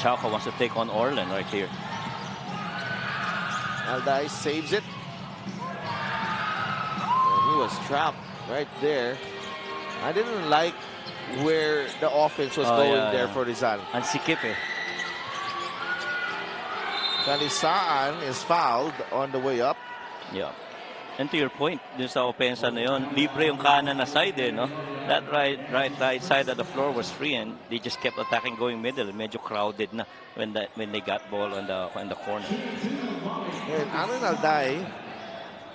Chauca wants to take on Orlan right here. Alday saves it. And he was trapped right there. I didn't like where the offense was going there for Rizal. Ang sikip eh. Kalisaan is fouled on the way up. Yeah. And to your point, dun sa opensa na yun, libre yung kanan na side eh, no? That right side of the floor was free and they just kept attacking going middle. Medyo crowded na when they got ball on the corner. And Alvin Alday,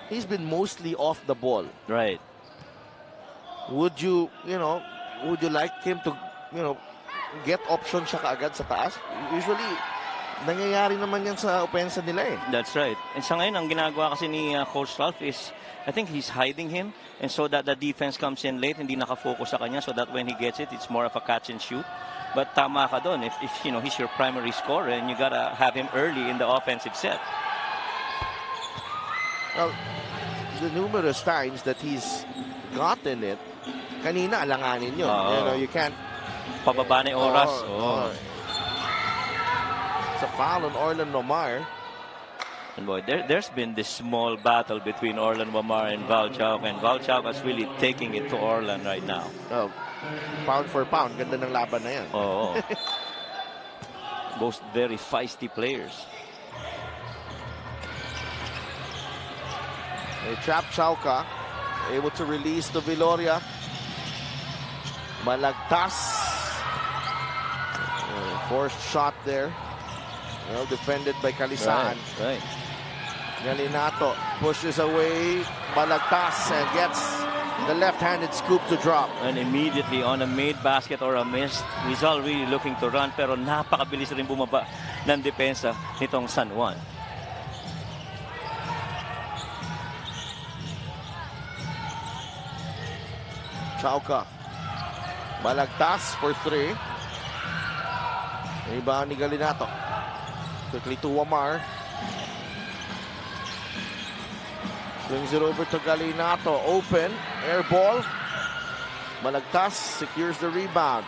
he's been mostly off the ball. Right. Would you like him to, get option siya kaagad sa taas? Usually, nangyayari naman yan sa opensa nila eh. That's right. And sa ngayon, ang ginagawa kasi ni Coach Ralph is, I think he's hiding him and so that the defense comes in late, hindi nakafocus sa kanya so that when he gets it, it's more of a catch and shoot. But tama ka doon. If he's your primary scorer and you gotta have him early in the offensive set. Well, the numerous times that he's gotten it, kanina alanganin yun. You can't... Pababa na yung oras. It's a foul on Orlan Nomar. And boy, there's been this small battle between Orlan Nomar and Val Chauk, and Val Chauk is really taking it to Orlan right now. Pound for pound, ganda ng laban na yan. Both very feisty players. They trap Chauca, able to release to Viloria. Malagtas. Forced shot there. Well defended by Kalisaan. Right. Galinato pushes away. Malagtas and gets the left-handed scoop to drop. And immediately on a made basket or a missed, Rizal really looking to run pero napakabilis rin bumaba ng depensa nitong San Juan. Chauca. Malagtas for three. Rebound ni Galinato. Quickly to Wamar. Swings it over to Galinato. Open. Air ball. Malagtas secures the rebound.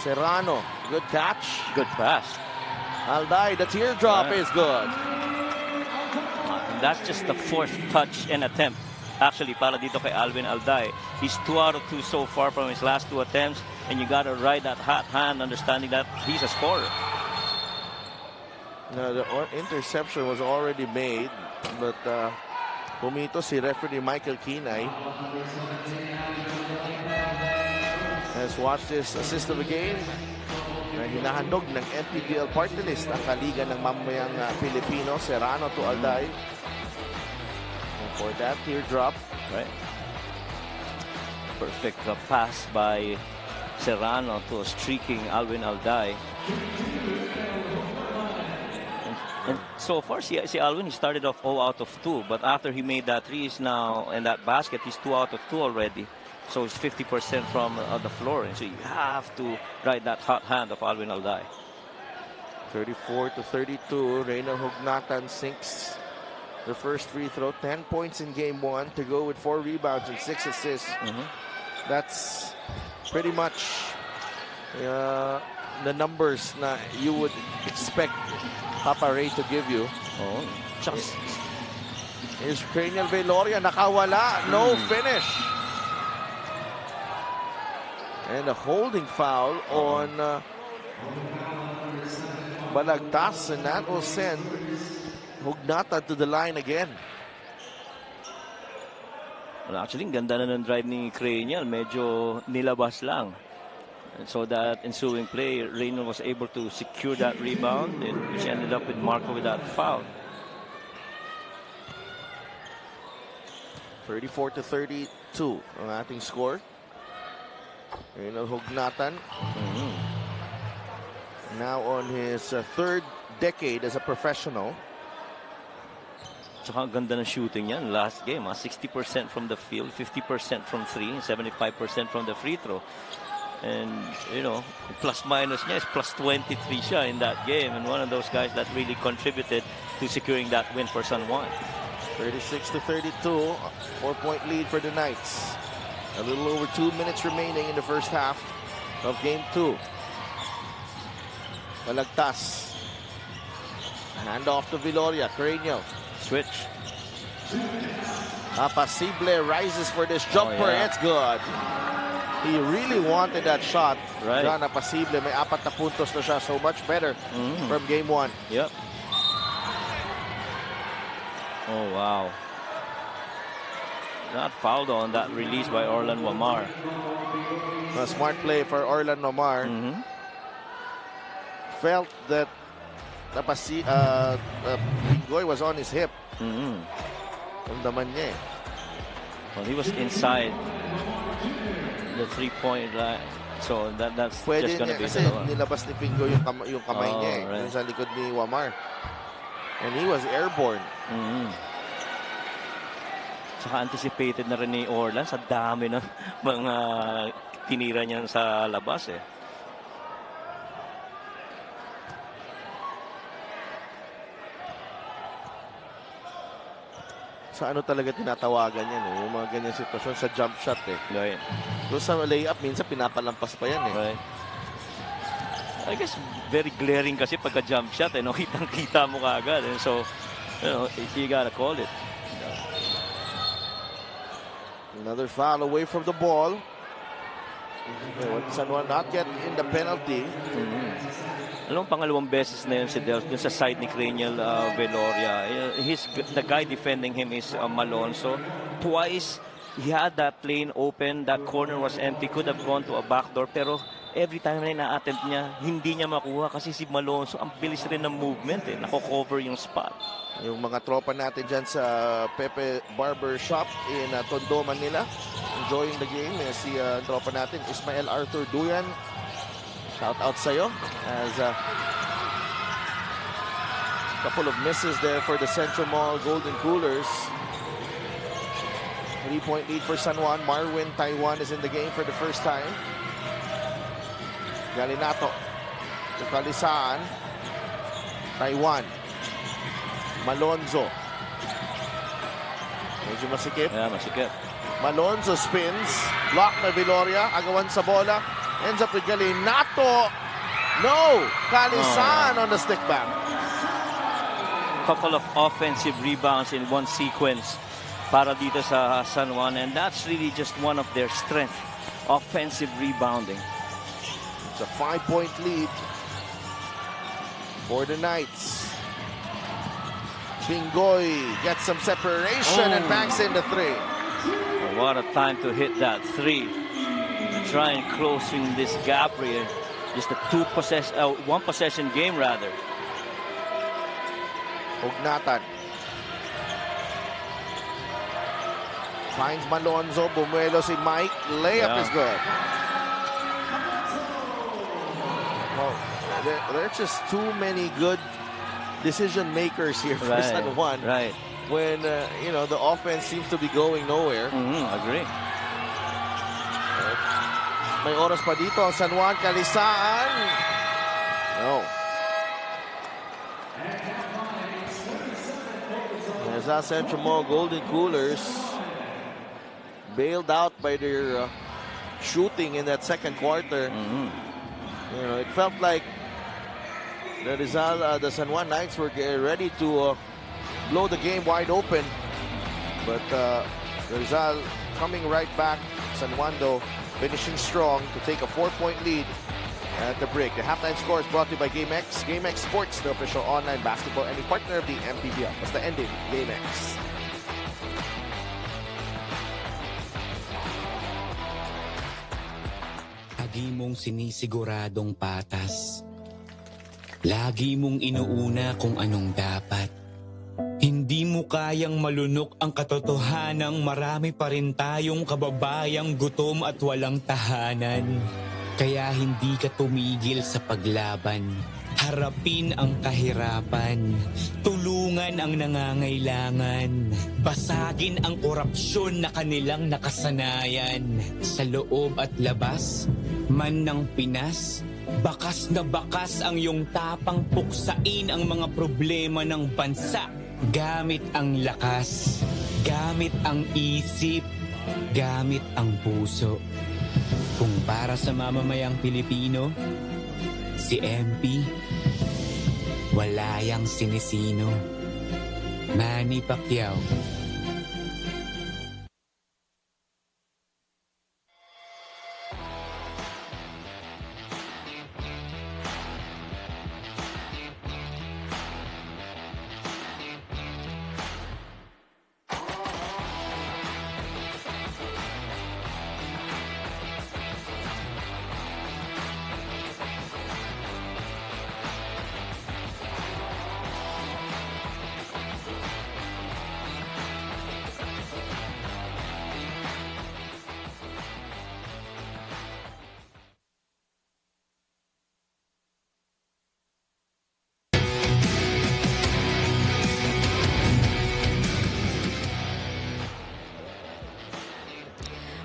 Serrano. Good catch. Good pass. Alday, the teardrop is good. That's just the fourth touch and attempt. Actually, para dito kay Alvin Alday. He's 2 out of 2 so far from his last 2 attempts. And you got to ride that hot hand, understanding that he's a scorer. No, the interception was already made. But pumito si referee Michael Kinay. Let's watch this assist of the game. Hinahandog ng MPBL party list ang kaliga ng mamayang Pilipino. Serrano to Alday. And for that teardrop. Right. Perfect pass by Serrano to a streaking Alvin Alday. And so far, si Alvin, he started off 0 out of 2. But after he made that 3, he's now in that basket, he's 2 out of 2 already. So it's 50% from the floor. And so you have to ride that hot hand of Alvin Alday. 34-32. Reynel Hugnatan sinks the first free throw. 10 points in game 1 to go with 4 rebounds and 6 assists. That's pretty much the numbers na you would expect Papa Ray to give you. Just here's Cranial Viloria, nakawala, no finish. And a holding foul on Balagtas, and that will send Hugnatan to the line again. Well, actually, ganda na ng drive ni Cranial. Medyo nilabas lang. And so that ensuing play, Reynolds was able to secure that rebound, which ended up with Marco with that foul. 34-32 ang ating score. Reynolds Hugnatan. Now on his third decade as a professional. Tsaka ang ganda ng shooting yan last game. 60% from the field, 50% from 3, 75% from the free throw. And, plus minus niya is plus 23 siya in that game. And one of those guys that really contributed to securing that win for San Juan. 36-32, 4-point lead for the Knights. A little over 2 minutes remaining in the first half of game 2. Balagtas Hand off to Viloria. Carreño. Switch. Apasible rises for this jumper. yeah. It's good. He really wanted that shot. Right. John Apasible, may 4 na puntos na siya. So much better from game 1. Yep. Oh, wow. Not fouled on that release by Orlan Wamar. A smart play for Orlan Wamar. Felt that Pingoy was on his hip. Ramdaman niya eh. Well, he was inside the 3-point line. So that's Pwede just gonna niya be kasi nilabas ni Pingoy yung kamay niya eh. right. Yung sa likod ni Wamar. And he was airborne. Saka anticipated na rin ni Orlan sa dami ng mga tinira niya sa labas eh. Sa ano talaga tinatawagan yan eh. Yung mga ganyan sitwasyon sa jump shot eh. Right. Doon sa layup, minsan pinapalampas pa yan eh. Right. I guess very glaring kasi pagka jump shot eh. No? Kitang-kita mo kaagad. Eh. So, you gotta call it. Another foul away from the ball. San Juan not yet in the penalty. Alam mo, pangalawang beses na yun si Del dun sa side ni Cranial Veloria. The guy defending him is Malonzo. Twice, he had that lane open. That corner was empty. Could have gone to a backdoor. Pero every time na ina-attempt niya, hindi niya makuha kasi si Malonzo, ang bilis rin ng movement. Nako-cover yung spot. Yung mga tropa natin dyan sa Pepe Barber Shop in Tondo, Manila. Enjoying the game. Si tropa natin, Ismael Arthur Duyan. Shout out sa'yo. As a couple of misses there for the Central Mall Golden Coolers. 3-point lead for San Juan. Marwin Taiwan is in the game for the first time. Galinato. Kalisaan. Taiwan. Malonzo. Medyo masikip. Yeah, masikip. Malonzo spins. Block na Viloria. Agawan sa bola. Ends up with Galinato. No! Kalisan on the stick back. Couple of offensive rebounds in one sequence para dito sa San Juan. And that's really just one of their strength. Offensive rebounding. It's a 5-point lead for the Knights. Pingoy gets some separation and banks in the 3. What a time to hit that 3. Try and closing this gap here. Just a one possession game rather. Ugnatan. Finds Malonzo. Bumuelo si Mike. Layup is good. Well, there are just too many good decision makers here for San Juan. Right. When, the offense seems to be going nowhere. Agree. May oras pa dito ang San Juan. Kalisaan. No. There's that Central Mall Golden Coolers. Bailed out by their shooting in that second quarter. It felt like the Rizal, the San Juan Knights were ready to blow the game wide open. But Rizal coming right back. San Juan, though, finishing strong to take a 4-point lead at the break. The halftime score is brought to you by GameX. GameX Sports, the official online basketball and partner of the MPBL. Basta ending, GameX. Lagi mong sinisiguradong patas. Lagi mong inuuna kung anong dapat. Hindi mo kayang malunok ang katotohanang marami pa rin tayong kababayang gutom at walang tahanan. Kaya hindi ka tumigil sa paglaban. Harapin ang kahirapan. Tulungan ang nangangailangan. Basagin ang korupsyon na kanilang nakasanayan. Sa loob at labas, man ng Pinas, bakas na bakas ang iyong tapang puksain ang mga problema ng bansa. Gamit ang lakas, gamit ang isip, gamit ang puso. Kung para sa mamamayang Pilipino, si MP, Wala yang sinisino. Manny Pacquiao.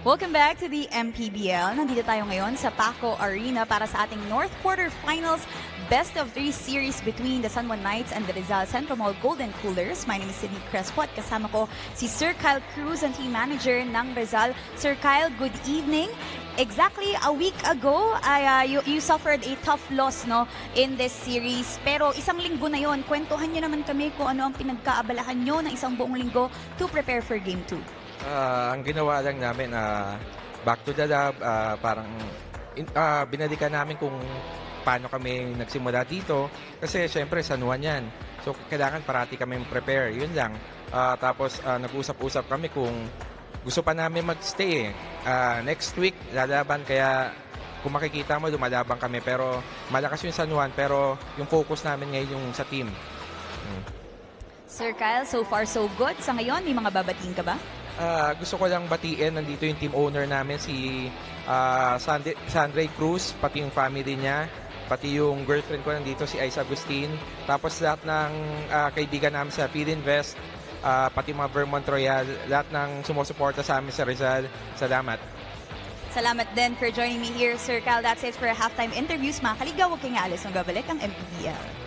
Welcome back to the MPBL. Nandito tayo ngayon sa Paco Arena para sa ating North Quarterfinals Best of 3 series between the San Juan Knights and the Rizal Centro Mall Golden Coolers. My name is Sydney Crespo at kasama ko si Sir Kyle Cruz, ang team manager ng Rizal. Sir Kyle, good evening. Exactly a week ago, you suffered a tough loss no in this series. Pero isang linggo na yon, kwentuhan nyo naman kami kung ano ang pinagkaabalahan nyo ng isang buong linggo to prepare for Game 2. Ang ginawa lang namin, back to the lab, parang binalikan namin kung paano kami nagsimula dito. Kasi syempre, San Juan yan. So, kailangan parati kami prepare. Yun lang. Tapos, nag-usap-usap kami kung gusto pa namin magstay. Next week, lalaban. Kaya, kung makikita mo, lumalaban kami. Pero, malakas yung San Juan. Pero, yung focus namin ngayon yung sa team. Sir Kyle, so far so good. Sa ngayon, may mga babatiin ka ba? Gusto ko lang batiin, nandito yung team owner namin, si Sandre Cruz, pati yung family niya, pati yung girlfriend ko nandito, si Ice Agustin. Tapos lahat ng kaibigan namin sa Philinvest, pati mga Vermont Royal, lahat ng sumusuporta sa amin sa Rizal. Salamat. Salamat din for joining me here, Sir Kyle. That's it for halftime interviews. Mga kaligaw, huwag kayong aalis. Magbabalik ang MPBL.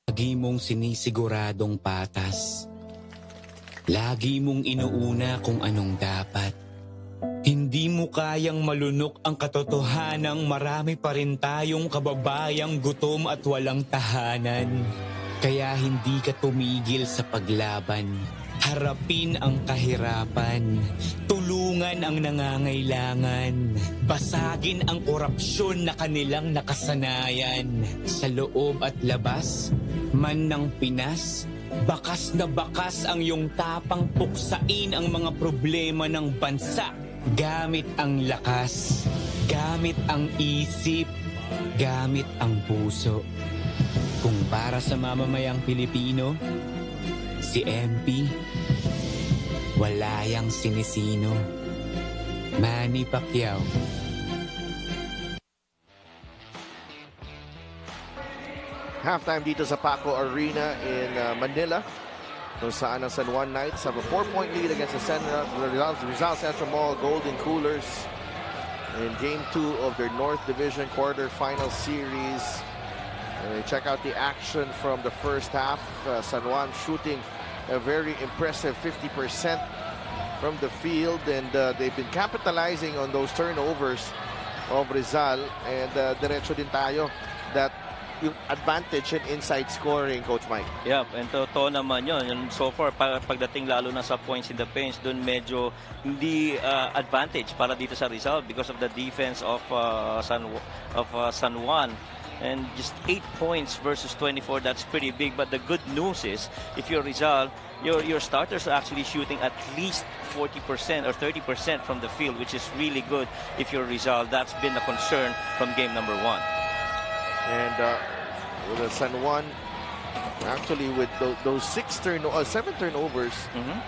Lagi mong sinisiguradong patas. Lagi mong inuuna kung anong dapat. Hindi mo kayang malunok ang katotohanang marami pa rin tayong kababayang gutom at walang tahanan. Kaya hindi ka tumigil sa paglaban. Harapin ang kahirapan. Tulungan ang nangangailangan. Basagin ang korupsyon na kanilang nakasanayan. Sa loob at labas, man ng Pinas, bakas na bakas ang iyong tapang puksain ang mga problema ng bansa. Gamit ang lakas, gamit ang isip, gamit ang puso. Kung para sa mamamayang Pilipino, si MP, wala yang sinisino. Manny Pacquiao. Halftime dito sa Paco Arena in Manila, kung saan ang San Juan Knights have a 4-point lead against the Rizal Central Mall Golden Coolers in Game 2 of their North Division quarterfinal series. Check out the action from the first half. San Juan shooting a very impressive 50% from the field, and they've been capitalizing on those turnovers of Rizal. And diretso din tayo that yung advantage in inside scoring, Coach Mike. Yeah, and totoo naman yun. And so far, pagdating lalo na sa points in the paint, dun medyo hindi advantage para dito sa Rizal because of the defense of San Juan. And just 8 points versus 24, that's pretty big. But the good news is, if you're Rizal, your starters are actually shooting at least 40% or 30% from the field, which is really good if you're Rizal. That's been a concern from game number 1. And with the San Juan, actually with those 7 turnovers,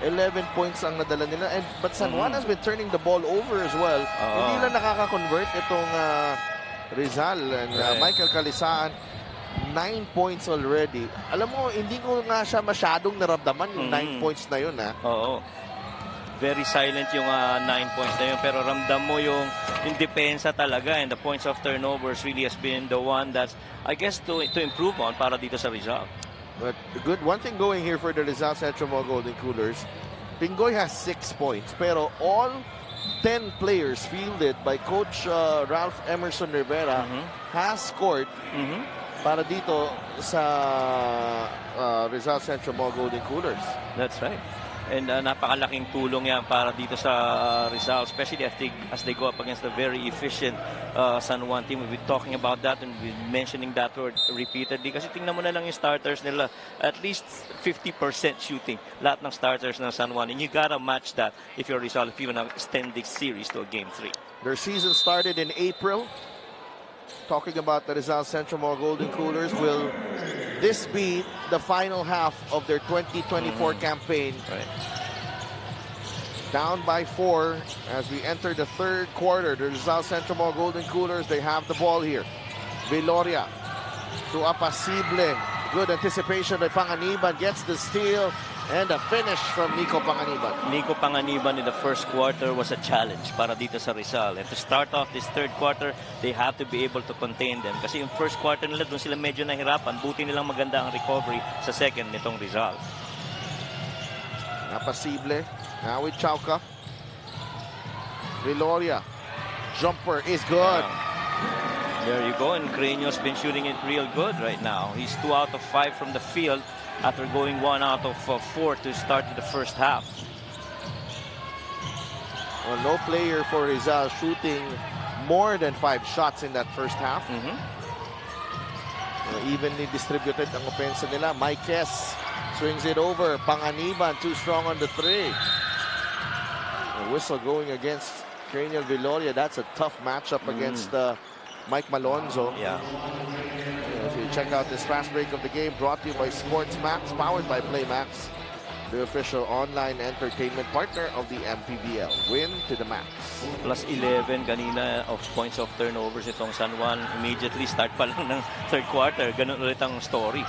11 points ang nadala nila. But San Juan has been turning the ball over as well. Hindi lang nakaka-convert itong Rizal and Michael Calisaan, 9 points already. Alam mo, hindi ko nga siya masyadong naramdaman yung 9 points na yun. Oo. Very silent yung 9 points na yun, pero ramdam mo yung depensa talaga, and the points of turnovers really has been the one that's, I guess, to improve on para dito sa Rizal. But one thing going here for the Rizal Central Mall Golden Coolers, Pingoy has 6 points, pero all 10 players fielded by Coach Ralph Emerson Rivera has scored para dito sa Rizal Central Mall Golden Coolers. That's right. And napakalaking tulong yan para dito sa Rizal, especially as they go up against the very efficient San Juan team. We've been talking about that and we've been mentioning that word repeatedly. Kasi tingnan mo na lang yung starters nila, at least 50% shooting. Lahat ng starters ng San Juan. And you gotta match that if you're Rizal, if you want to extend this series to a Game 3. Their season started in April. Talking about the Rizal Central Mall Golden Coolers, will this be the final half of their 2024 campaign? Right. Down by 4 as we enter the third quarter. The Rizal Central Mall Golden Coolers, they have the ball here. Viloria to Apacible. Good anticipation by Panganiban, gets the steal, and a finish from Nico Panganiban. Nico Panganiban in the first quarter was a challenge para dito sa Rizal. And to start off this third quarter, they have to be able to contain them. Kasi yung first quarter nila, doon sila medyo nahirapan. Buti nilang maganda ang recovery sa second nitong Rizal. Apacible, now with Chauca. Viloria, jumper is good. There you go, and Cranio's been shooting it real good right now. He's 2 out of 5 from the field after going 1 out of 4 to start the first half. Well, no player for Rizal shooting more than 5 shots in that first half. Evenly distributed ang opensa nila. Maikes swings it over. Panganiban, too strong on the 3. A whistle going against Cranial Viloria. That's a tough matchup against Mike Malonzo. Yeah. If you check out this fast break of the game, brought to you by Sports Max, powered by Playmax, the official online entertainment partner of the MPBL. Win to the max. Plus 11 kanina of points of turnovers itong San Juan. Immediately start pa lang ng third quarter. Ganun ulit ang story.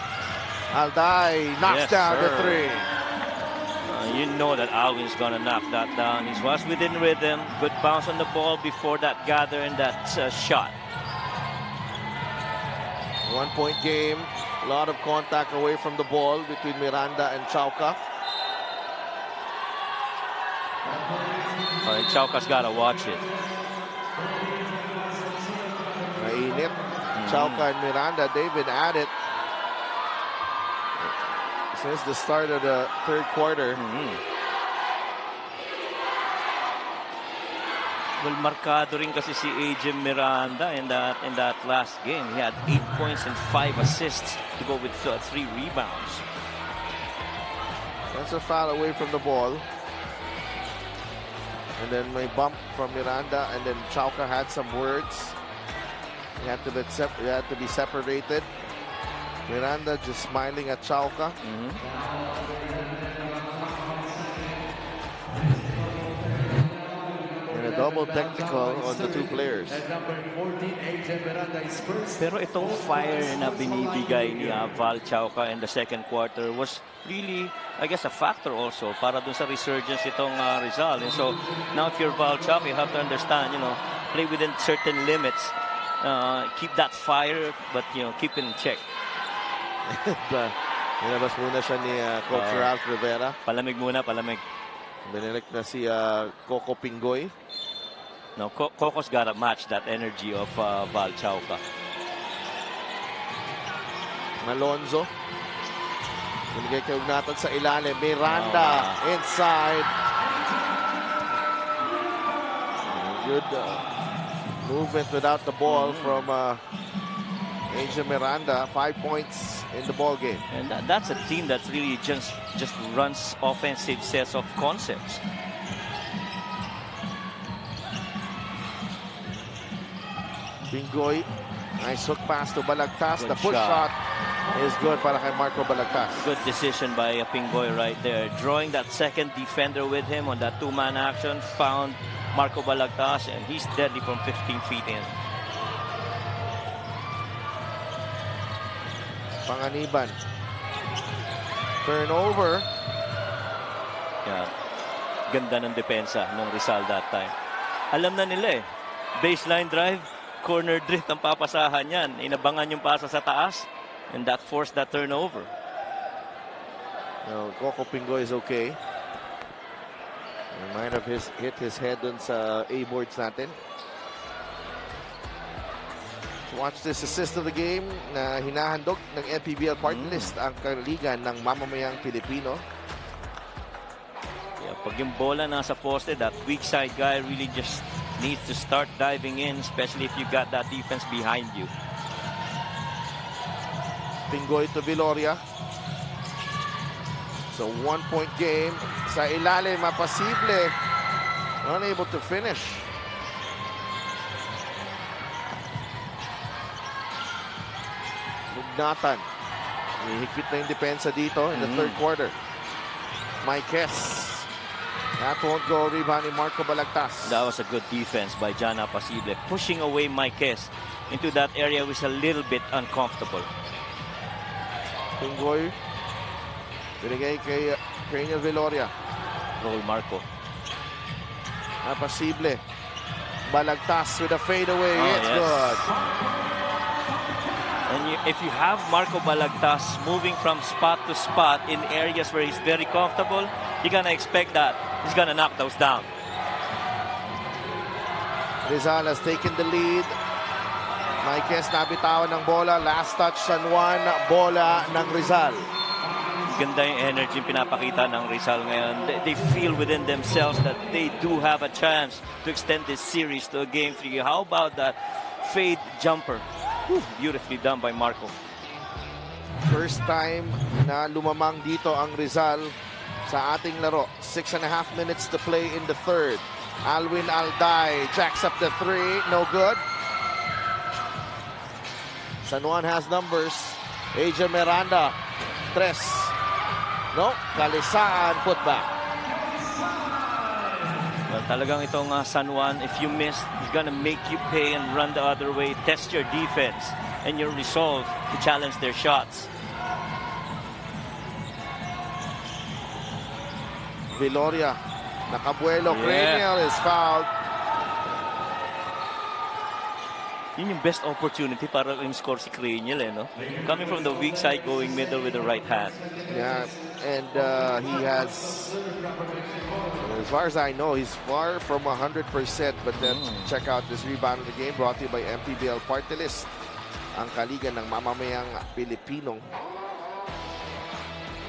Alday knocks down the 3. You know that Alvin's gonna knock that down. He was within rhythm. Good bounce on the ball before that gather and that shot. 1-point game. A lot of contact away from the ball between Miranda and Chauca. Chauca's got to watch it. Mainit. Chauca and Miranda, they've been at it since the start of the third quarter. Well, markado rin kasi si AJ Miranda in that last game. He had 8 points and 5 assists to go with 3 rebounds. That's a foul away from the ball. And then my bump from Miranda, and then Chauca had some words. You had to be separated. Miranda just smiling at Chauca. And a double technical on the two players. Pero itong fire na binibigay ni Val Chauca in the second quarter was really, I guess, a factor also para dun sa resurgence itong Rizal. And so now if you're Val Chauca, you have to understand, play within certain limits. Keep that fire, but keep it in check. Nilabas muna siya ni Coach Ralph Rivera. Palamig muna, palamig. Binilik na si Coco Pingoy. No, Coco's got to match that energy of Val Chauca. Malonzo. Binigay kay Ugnatan sa ilalim. Miranda inside. Good movement without the ball from Asia Miranda. 5 points in the ball game. And that's a team that really just runs offensive sets of concepts. Pingoy, nice hook pass to Balagtas. Good The push shot is good para kay Marco Balagtas. Good decision by Pingoy right there. Drawing that second defender with him on that two-man action. Found Marco Balagtas, and he's deadly from 15 feet in. Panganiban. Turnover. Yeah. Ganda ng depensa ng Rizal that time. Alam na nila eh. Baseline drive, corner drift ang papasahan yan. Inabangan yung pasa sa taas, and that forced that turnover. No, Coco Pingoy is okay. He might have hit his head dun sa A-boards natin. Watch this assist of the game na hinahandog ng MPBL party list ang kaligan ng mamamayang Pilipino. Yeah, pag yung bola nasa poste, that weak side guy really just needs to start diving in, especially if you got that defense behind you. Pingoy to Viloria. So 1-point game. Sa ilalim, mapasible. Unable to finish. Lugnatan. Hihigpit na yung depensa dito in the third quarter. Maikes. That won't go. Rebound ni Marco Balagtas. That was a good defense by Jana Pasible, pushing away Maikes into that area which is a little bit uncomfortable. Pingoy. Binigay kay Cranial Viloria. Roll Marco. Napasible. Balagtas with a fadeaway. It's good. And if you have Marco Balagtas moving from spot to spot in areas where he's very comfortable, you're going to expect that he's going to knock those down. Rizal has taken the lead. Maikes nabitawan ng bola. Last touch San Juan. Bola ng Rizal. Ganda yung energy pinapakita ng Rizal ngayon. They feel within themselves that they do have a chance to extend this series to a game 3. How about that fade jumper? Beautifully done by Marco. First time na lumamang dito ang Rizal sa ating laro. 6.5 minutes to play in the third. Alwin Alday jacks up the 3. No good. San Juan has numbers. Asia Miranda. 3. No. Kalisaan putback. Well, talagang itong San Juan, if you miss, he's gonna make you pay and run the other way. Test your defense and your resolve to challenge their shots. Viloria. Nakabuelo. Cranial is fouled. Yun yung best opportunity para score si Craniel, no? Coming from the weak side, going middle with the right hand. Yeah, and he has, as far as I know, he's far from 100%. But then check out this rebound of the game brought to you by MPBL Party List, ang kaligan ng mamamayang Pilipinong.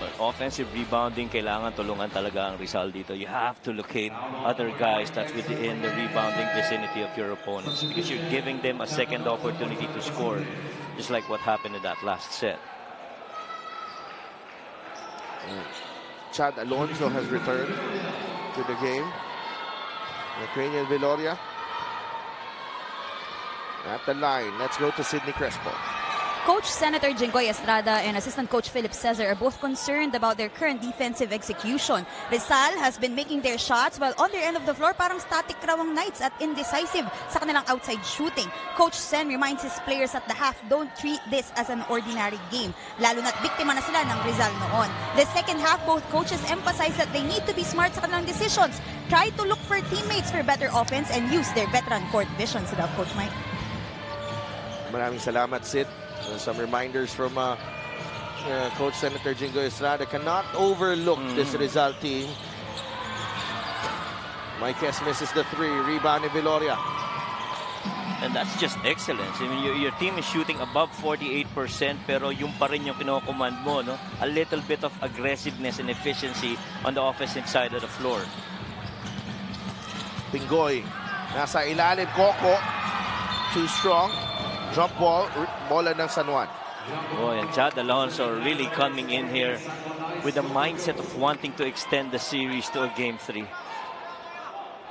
But offensive rebounding, kailangan tulungan talaga ang Rizal dito. You have to locate other guys that's within the rebounding vicinity of your opponents because you're giving them a second opportunity to score, just like what happened in that last set. Chad Alonso has returned to the game. Ukrainian Viloria at the line. Let's go to Sidney Crespo. Coach Senator Jinggoy Estrada and Assistant Coach Philip Cesar are both concerned about their current defensive execution. Rizal has been making their shots while on their end of the floor parang static raw ang Knights at indecisive sa kanilang outside shooting. Coach Sen reminds his players at the half, don't treat this as an ordinary game. Lalo na't biktima na sila ng Rizal noon. The second half, both coaches emphasize that they need to be smart sa kanilang decisions. Try to look for teammates for better offense and use their veteran court vision, sabi Coach Mike. Maraming salamat, Sid. Some reminders from Coach Senator Jinggoy Estrada. Cannot overlook this Rizal team. Marquez misses the three. Rebound in Viloria. And that's just excellence. I mean, your team is shooting above 48%, pero yung pa rin yung kinocommand mo, no? A little bit of aggressiveness and efficiency on the offensive side of the floor. Pingoy. Nasa ilalim. Coco. Too strong. Jump ball, bola ng San Juan. Boy, and Chad Alonso really coming in here with the mindset of wanting to extend the series to a game 3.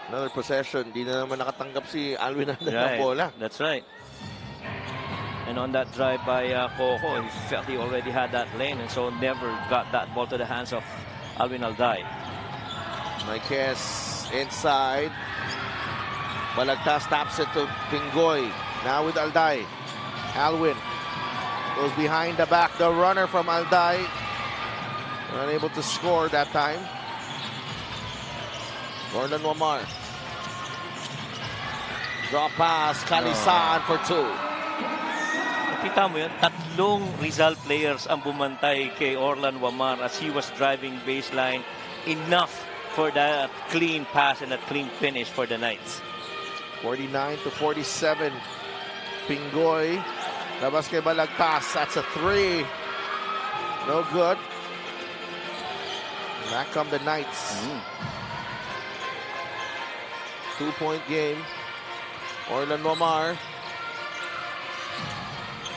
Another possession, di na naman nakatanggap si Alvin ng bola. That's right. And on that drive by Coco, he felt he already had that lane and so never got that ball to the hands of Alvin Alday. Marquez inside. Balagtas taps it to Pingoy. Now with Alday. Alwin goes behind the back. The runner from Alday. Unable to score that time. Gordon Wamar. Drop pass. Kalisaan for two. Kita mo yun, tatlong Rizal players ang bumantay kay Orlan Wamar as he was driving baseline. Enough for that clean pass and that clean finish for the Knights. 49-47. Pingoy. Labas kay Balagtas. That's a three. No good. Back come the Knights. 2-point game. Orlan Wamar.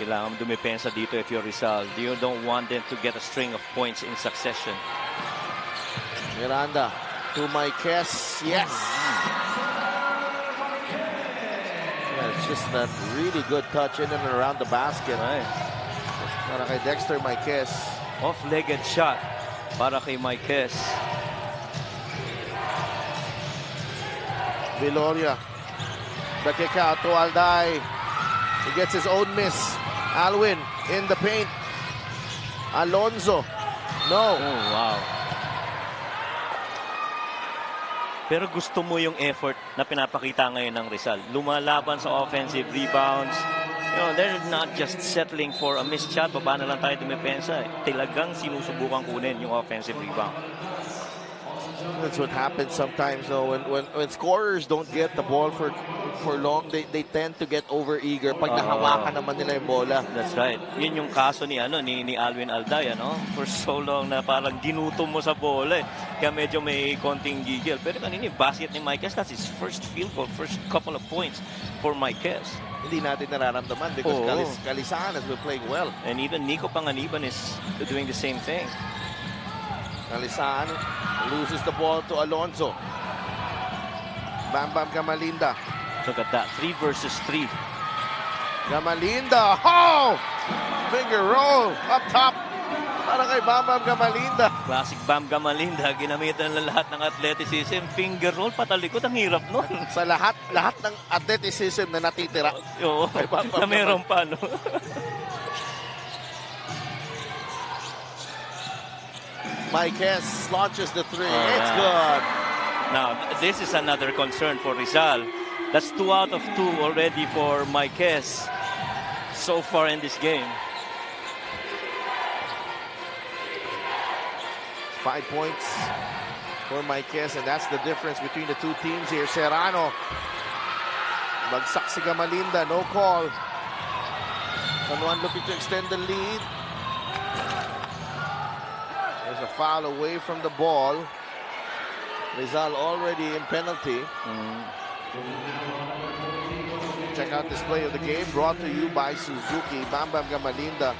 Kailangan dumipensa dito if you're Rizal. You don't want them to get a string of points in succession. Miranda to Marquez. Yes. It's just a really good touch in and around the basket. Right. Para kay Dexter Marquez. Off-legged shot para kay Marquez. Viloria. The kick out to Alday. He gets his own miss. Alwin in the paint. Alonso. No. Oh, wow. Pero gusto mo yung effort na pinapakita ngayon ng Rizal. Lumalaban sa offensive rebounds. You know, they're not just settling for a missed shot. Baba na lang tayo dumipensa. Talagang sinusubukan kunin yung offensive rebound. That's what happens sometimes though. When scorers don't get the ball for long, they tend to get over-eager pag nahawakan naman nila yung bola. That's right. Yun yung kaso ni Alvin Alday, for so long na parang ginutom mo sa bola. Kaya medyo may konting gigil. Pero kanina yung basket ni Marquez, that's his first field goal, first couple of points for Marquez. Hindi natin nararamdaman because Kalisaan has been playing well. And even Nico Panganiban is doing the same thing. Kalisaan loses the ball to Alonso. Bam Bam Gamalinda. Look at that, 3 versus 3. Gamalinda, oh! Finger roll up top. Para kay Bam Bam Gamalinda. Classic Bam Gamalinda, ginamitan na lahat ng athleticism. Finger roll, patalikot, ang hirap nun. Sa lahat ng athleticism na natitira. Oo, na meron pa, no? Marquez launches the three. It's good. Now, this is another concern for Rizal. That's 2 out of 2 already for Marquez so far in this game. 5 points for Marquez, and that's the difference between the two teams here. Serrano. Bagsak si Gamalinda, no call. San Juan looking to extend the lead. There's a foul away from the ball. Rizal already in penalty. Check out this play of the game, brought to you by Suzuki. Bam Bam Gamalinda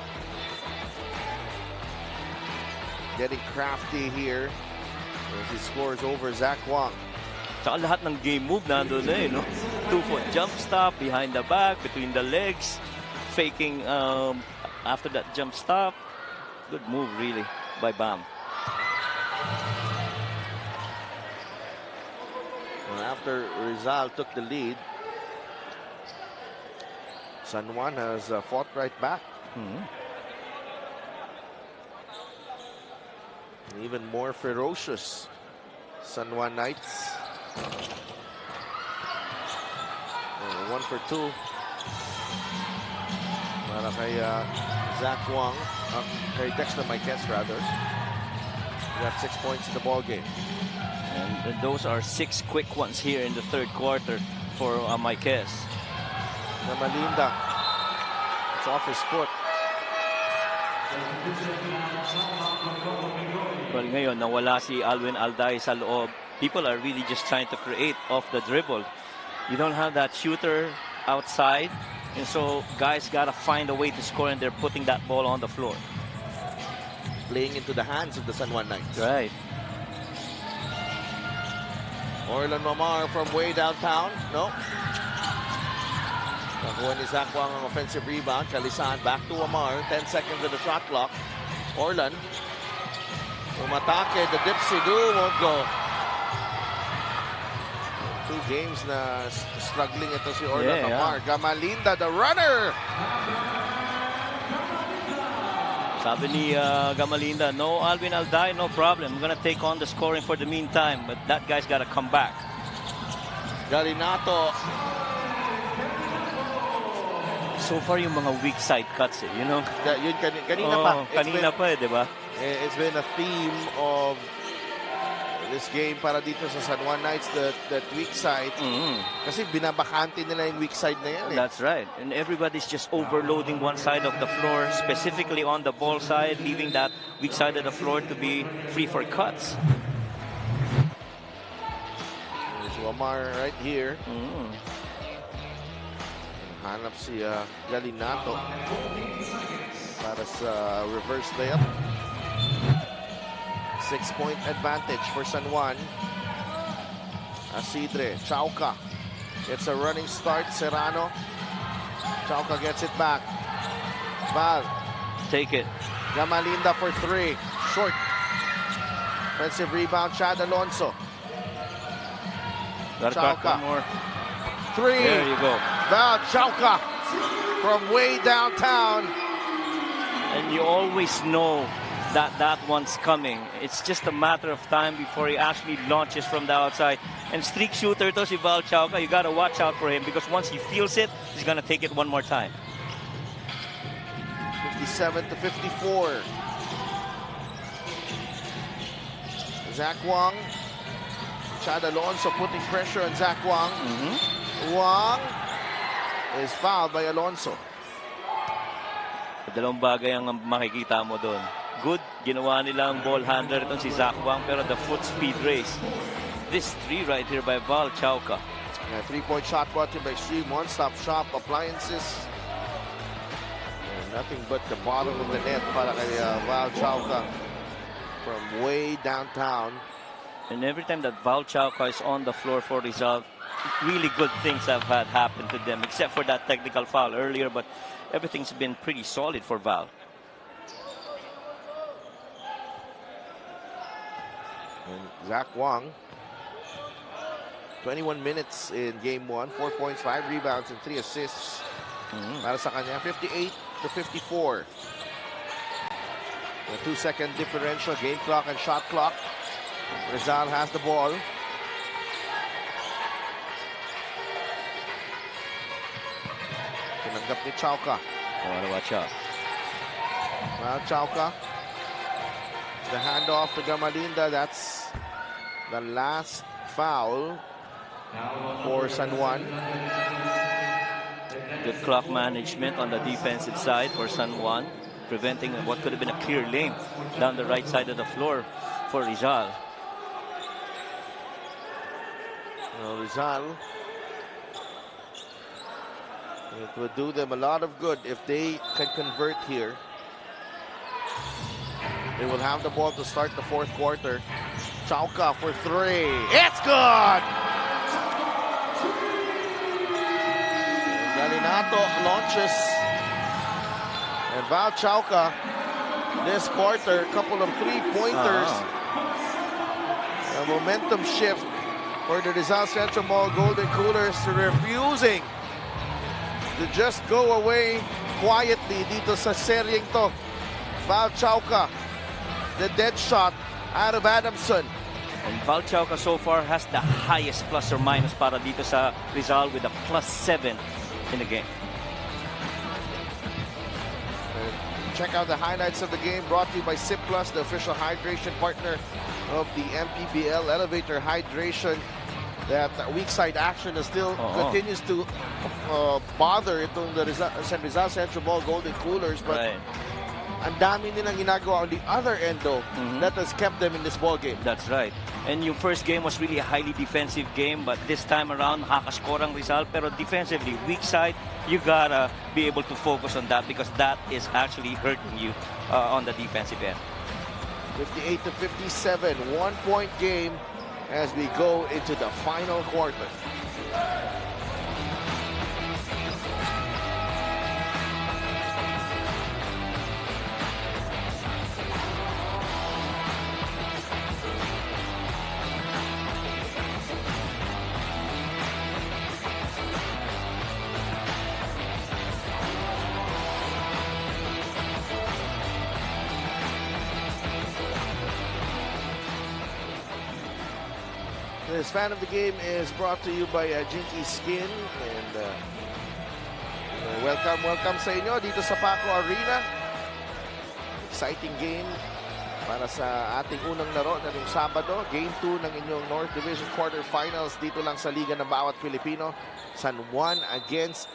getting crafty here as he scores over Zach Juan. Tsaka lahat ng game move nandun na no? 2-foot jump stop, behind the back, between the legs, faking after that jump stop. Good move really by Bam. Well, after Rizal took the lead, San Juan has fought right back. And even more ferocious, San Juan Knights. 1 for 2. Para kay Zach Wang, kay Dexter Marquez rather. He got 6 points in the ball game. And those are 6 quick ones here in the third quarter for Marquez. Gamalinda. It's off his foot. Well, ngayon, nawala si Alwin Alday sa loob. People are really just trying to create off the dribble. You don't have that shooter outside. And so guys got to find a way to score, and they're putting that ball on the floor. Playing into the hands of the San Juan Knights. Right. Orlan Mamar from way downtown. No. Nakuha ni Zach Wang ang offensive rebound. Kalisan back to Amar. 10 seconds of the shot clock. Orlan. Umatake. The dipsy-do won't go. 2 games na struggling ito si Orlan Amar. Gamalinda, the runner. Sabi ni Gamalinda, no Alvin Alday, no problem. I'm gonna take on the scoring for the meantime, but that guy's gotta come back. Galinato. So far yung mga weak side cuts you know? Yun kanina pa. Kanina pa di ba? It's been a theme of this game para dito sa San Juan Knights, that weak side. Kasi binabakante nila yung weak side na yan That's right. And everybody's just overloading one side of the floor, specifically on the ball side, leaving that weak side of the floor to be free for cuts. There's Wamar right here. Hanap si Galinato para sa reverse layup. 6-point advantage for San Juan. Asidre, Chauca gets a running start. Serrano. Chauca gets it back. Val. Take it. Gamalinda for 3. Short. Offensive rebound, Chad Alonso. Chauca. More. 3. There you go. Val Chauca from way downtown. And you always know that one's coming. It's just a matter of time before he actually launches from the outside. And streak shooter to si Val Chauca, you gotta watch out for him because once he feels it, he's gonna take it one more time. 57-54. Zach Wang. Chad Alonso putting pressure on Zach Wang. Wang is fouled by Alonso. Dalawang bagay ang makikita mo doon. Good, ginawa nilang ball handler itong si Zach Wang, pero the foot speed race. This 3 right here by Val Chauca. Yeah, 3-point shot brought to you by Stream One-Stop Shop Appliances. Nothing but the bottom of the net para kay Val Chauca from way downtown. And every time that Val Chauca is on the floor for Rizal, really good things have had happened to them, except for that technical foul earlier, but everything's been pretty solid for Val. And Zach Wang, 21 minutes in game 1, 4 points, 5 rebounds, and 3 assists. Para sa kanya, 58-54. The 2-second differential, game clock and shot clock. Rizal has the ball. Tinanggap ni Chauca. Oh, watch out. Well, Chauca. The handoff to Gamalinda. That's the last foul for San Juan. Good clock management on the defensive side for San Juan, preventing what could have been a clear lane down the right side of the floor for Rizal. Well, Rizal, it would do them a lot of good if they can convert here. They will have the ball to start the fourth quarter. Chauca for three. It's good! Galinato launches. And Val Chauca, this quarter, a couple of three-pointers. A momentum shift for the Rizal Central Mall Golden Coolers, refusing to just go away quietly dito sa seryeng to. Val Chauca, the dead shot out of Adamson. And Val Chauca so far has the highest plus or minus para dito sa Rizal with a +7 in the game. Check out the highlights of the game brought to you by Sip Plus, the official hydration partner of the MPBL. Elevator Hydration. That weak side action is still continues to bother itong the Rizal Central Mall Golden Coolers. But ang dami nilang ginagawa on the other end though that has kept them in this ball game. That's right. And your first game was really a highly defensive game, but this time around, nakakascore ang Rizal. Pero defensively, weak side, you gotta be able to focus on that because that is actually hurting you on the defensive end. 58-57, 1-point game as we go into the final quarter. This fan of the game is brought to you by Jinky Skin, and welcome sa inyo dito sa Paco Arena. Exciting game para sa ating unang laro na nung Sabado, game 2 ng inyong North Division quarterfinals dito lang sa Liga ng Bawat Pilipino. San Juan against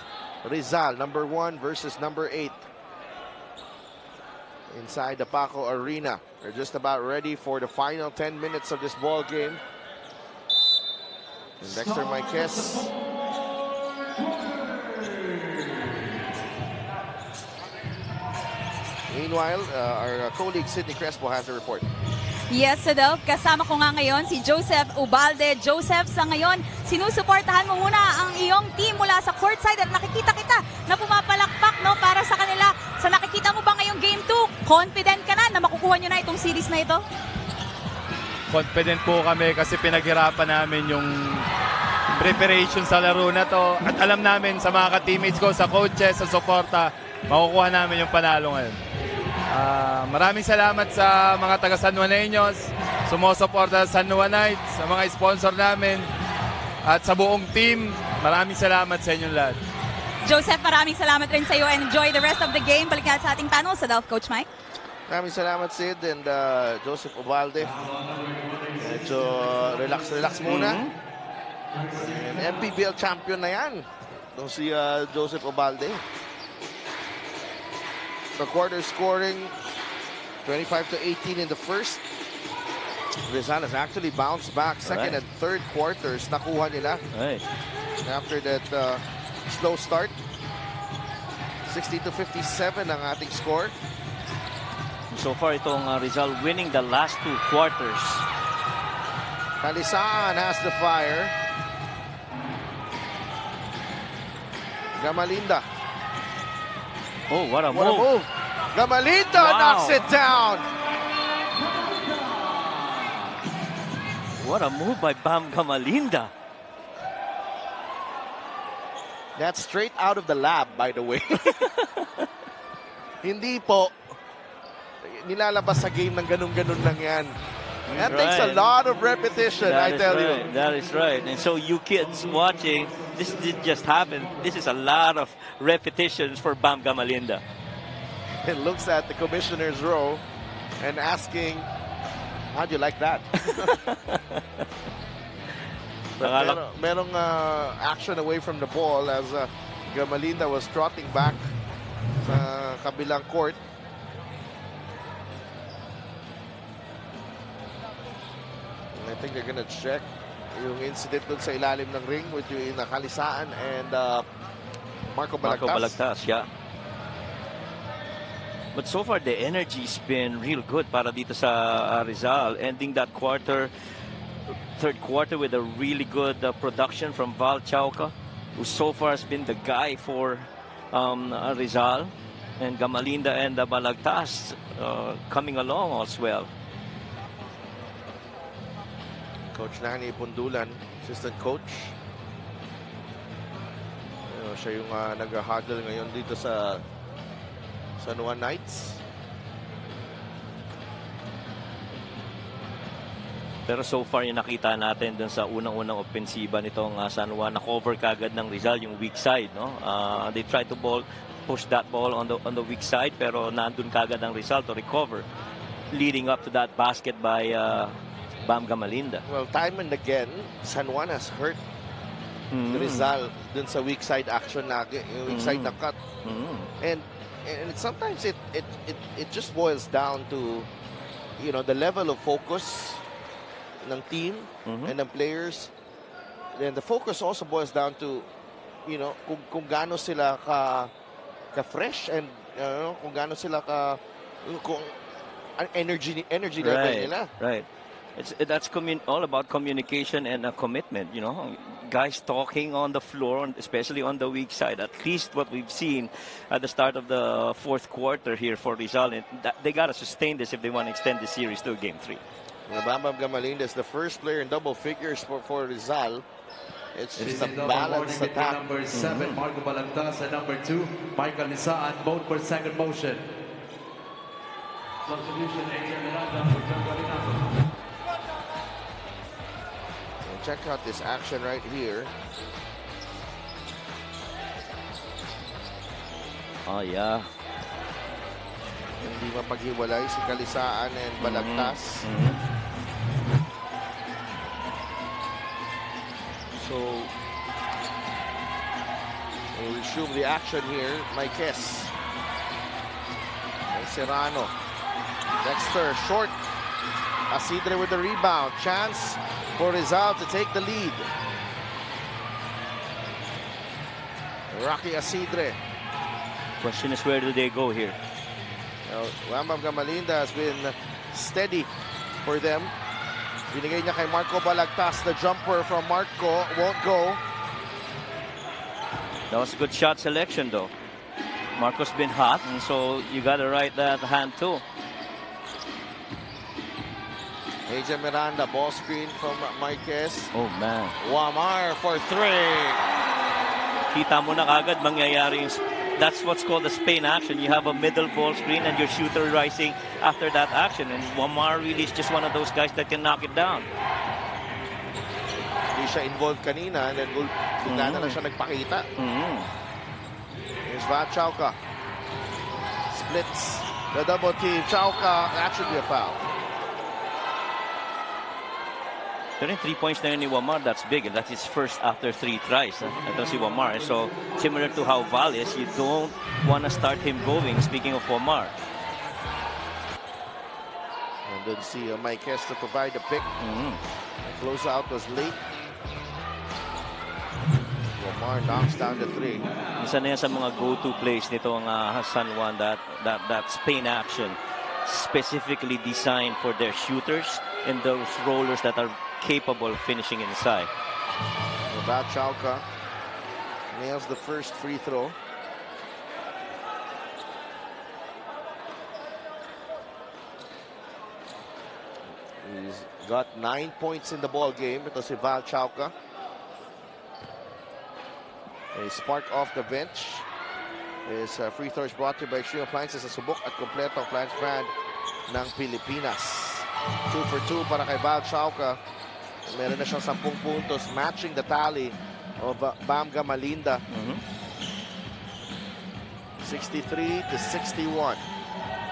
Rizal, number 1 versus number 8 inside the Paco Arena. We're just about ready for the final 10 minutes of this ball game. And Dexter Marquez. Meanwhile, our colleague Sidney Crespo has a report. Yes, Adel. Kasama ko nga ngayon si Joseph Ubalde. Joseph, sa ngayon, sinusuportahan mo muna ang iyong team mula sa courtside at nakikita kita na pumapalakpak no, para sa kanila. Sa nakikita mo ba ngayong game 2, confident ka na makukuha nyo na itong series na ito? Confident po kami kasi pinaghirapan namin yung preparation sa laro na to. At alam namin sa mga ka-teammates ko, sa coaches, sa suporta, makukuha namin yung panalo ngayon. Maraming salamat sa mga taga San Juaneños, sumusuporta sa San Juanites, sa mga sponsor namin, at sa buong team. Maraming salamat sa inyong lahat. Joseph, maraming salamat rin sa iyo and enjoy the rest of the game. Balik natin sa ating panel sa Delph Coach Mike. Maraming salamat, Sid and Joseph Ubalde. Medyo relax muna. And MPBL champion na yan. Itong si Joseph Ubalde. The quarter scoring 25-18 in the first. Rizal has actually bounced back. Second and third quarters nakuha nila. After that slow start. 60-57 ang ating score. So far, itong Rizal winning the last 2 quarters. Kalisaan has the fire. Gamalinda. Oh, what a move. Gamalinda knocks it down. What a move by Bam Gamalinda. That's straight out of the lab, by the way. Hindi po nilalabas sa game ng ganun-ganun lang yan. That takes a lot of repetition, I tell you. That is right. And so you kids watching, this didn't just happen. This is a lot of repetitions for Bam Gamalinda. It looks at the commissioner's row and asking, how do you like that? But merong action away from the ball as Gamalinda was trotting back sa kabilang court. I think they're gonna check yung incident dun sa ilalim ng ring with yung Kalisaan and Marco Balagtas. Yeah. But so far, the energy's been real good para dito sa Rizal. Ending that third quarter with a really good production from Val Chauca, who so far has been the guy for Rizal. And Gamalinda and Balagtas coming along as well. Coach Nani Pundulan, assistant coach. Siya yung nag-huddle ngayon dito sa San Juan Knights. Pero so far yung nakita natin dun sa unang-unang opensiba nitong San Juan, na-cover kagad ng Rizal yung weak side. No? They tried to push that ball on the weak side, pero nandun kagad ang Rizal to recover, leading up to that basket by Bam Gamalinda. Well, time and again, San Juan has hurt Rizal dun sa weak side action lagi, yung weak side na cut. And sometimes it just boils down to, you know, the level of focus ng team and ng players. And the focus also boils down to, you know, kung gaano sila ka-fresh and kung gaano sila kung energy level nila. Right. That's all about communication and commitment, you know. Guys talking on the floor, especially on the weak side. At least what we've seen at the start of the fourth quarter here for Rizal. And they got to sustain this if they want to extend the series to Game 3. Bam Gamalinda is the first player in double figures for Rizal. It's just a balanced attack. Number 7, Marco Balagtas, and number 2, Michael Nisaan, both for second motion. Substitution, check out this action right here. Oh, yeah. Hindi mapaghiwalay si Kalisaan and Balagtas. So, we'll resume the action here. Marquez. And Serrano. Dexter, short. Asidre with the rebound. Chance for Rizal to take the lead. Rocky Asidre. Question is, where do they go here? Bam Gamalinda has been steady for them. Binigay niya kay Marco Balagtas. The jumper from Marco won't go. That was a good shot selection, though. Marco's been hot, and so you got to right that hand, too. AJ Miranda, ball screen from Marquez. Oh, man. Wamar for 3. Kita mo na kagad mangyayari yung... That's what's called the Spain action. You have a middle ball screen and your shooter rising after that action. And Wamar really is just one of those guys that can knock it down. Hindi siya involved kanina and then bigla na lang siya nagpakita. Here's Val Chauca. Splits the double team. Chauca, that should be a foul. Pero 3 points na yun ni Wamar, that's big. And that's his first after 3 tries. Ito si Wamar. So, similar to how Val is, you don't want to start him going, speaking of Wamar. And then see Marquez to provide the pick. The closeout was late. Wamar knocks down the 3. Isa na yan sa mga go-to plays nito ang San Juan, that Spain action. Specifically designed for their shooters and those rollers that are capable of finishing inside. Val Chauca nails the first free throw. He's got 9 points in the ball game. Ito si Val Chauca. A spark off the bench. His free throw is brought to you by Extreme Appliances, sa subok at kompleto appliance brand ng Pilipinas. 2 for 2 para kay Val Chauca. Meron na siyang 10 puntos, matching the tally of Bam Gamalinda. 63 to 61.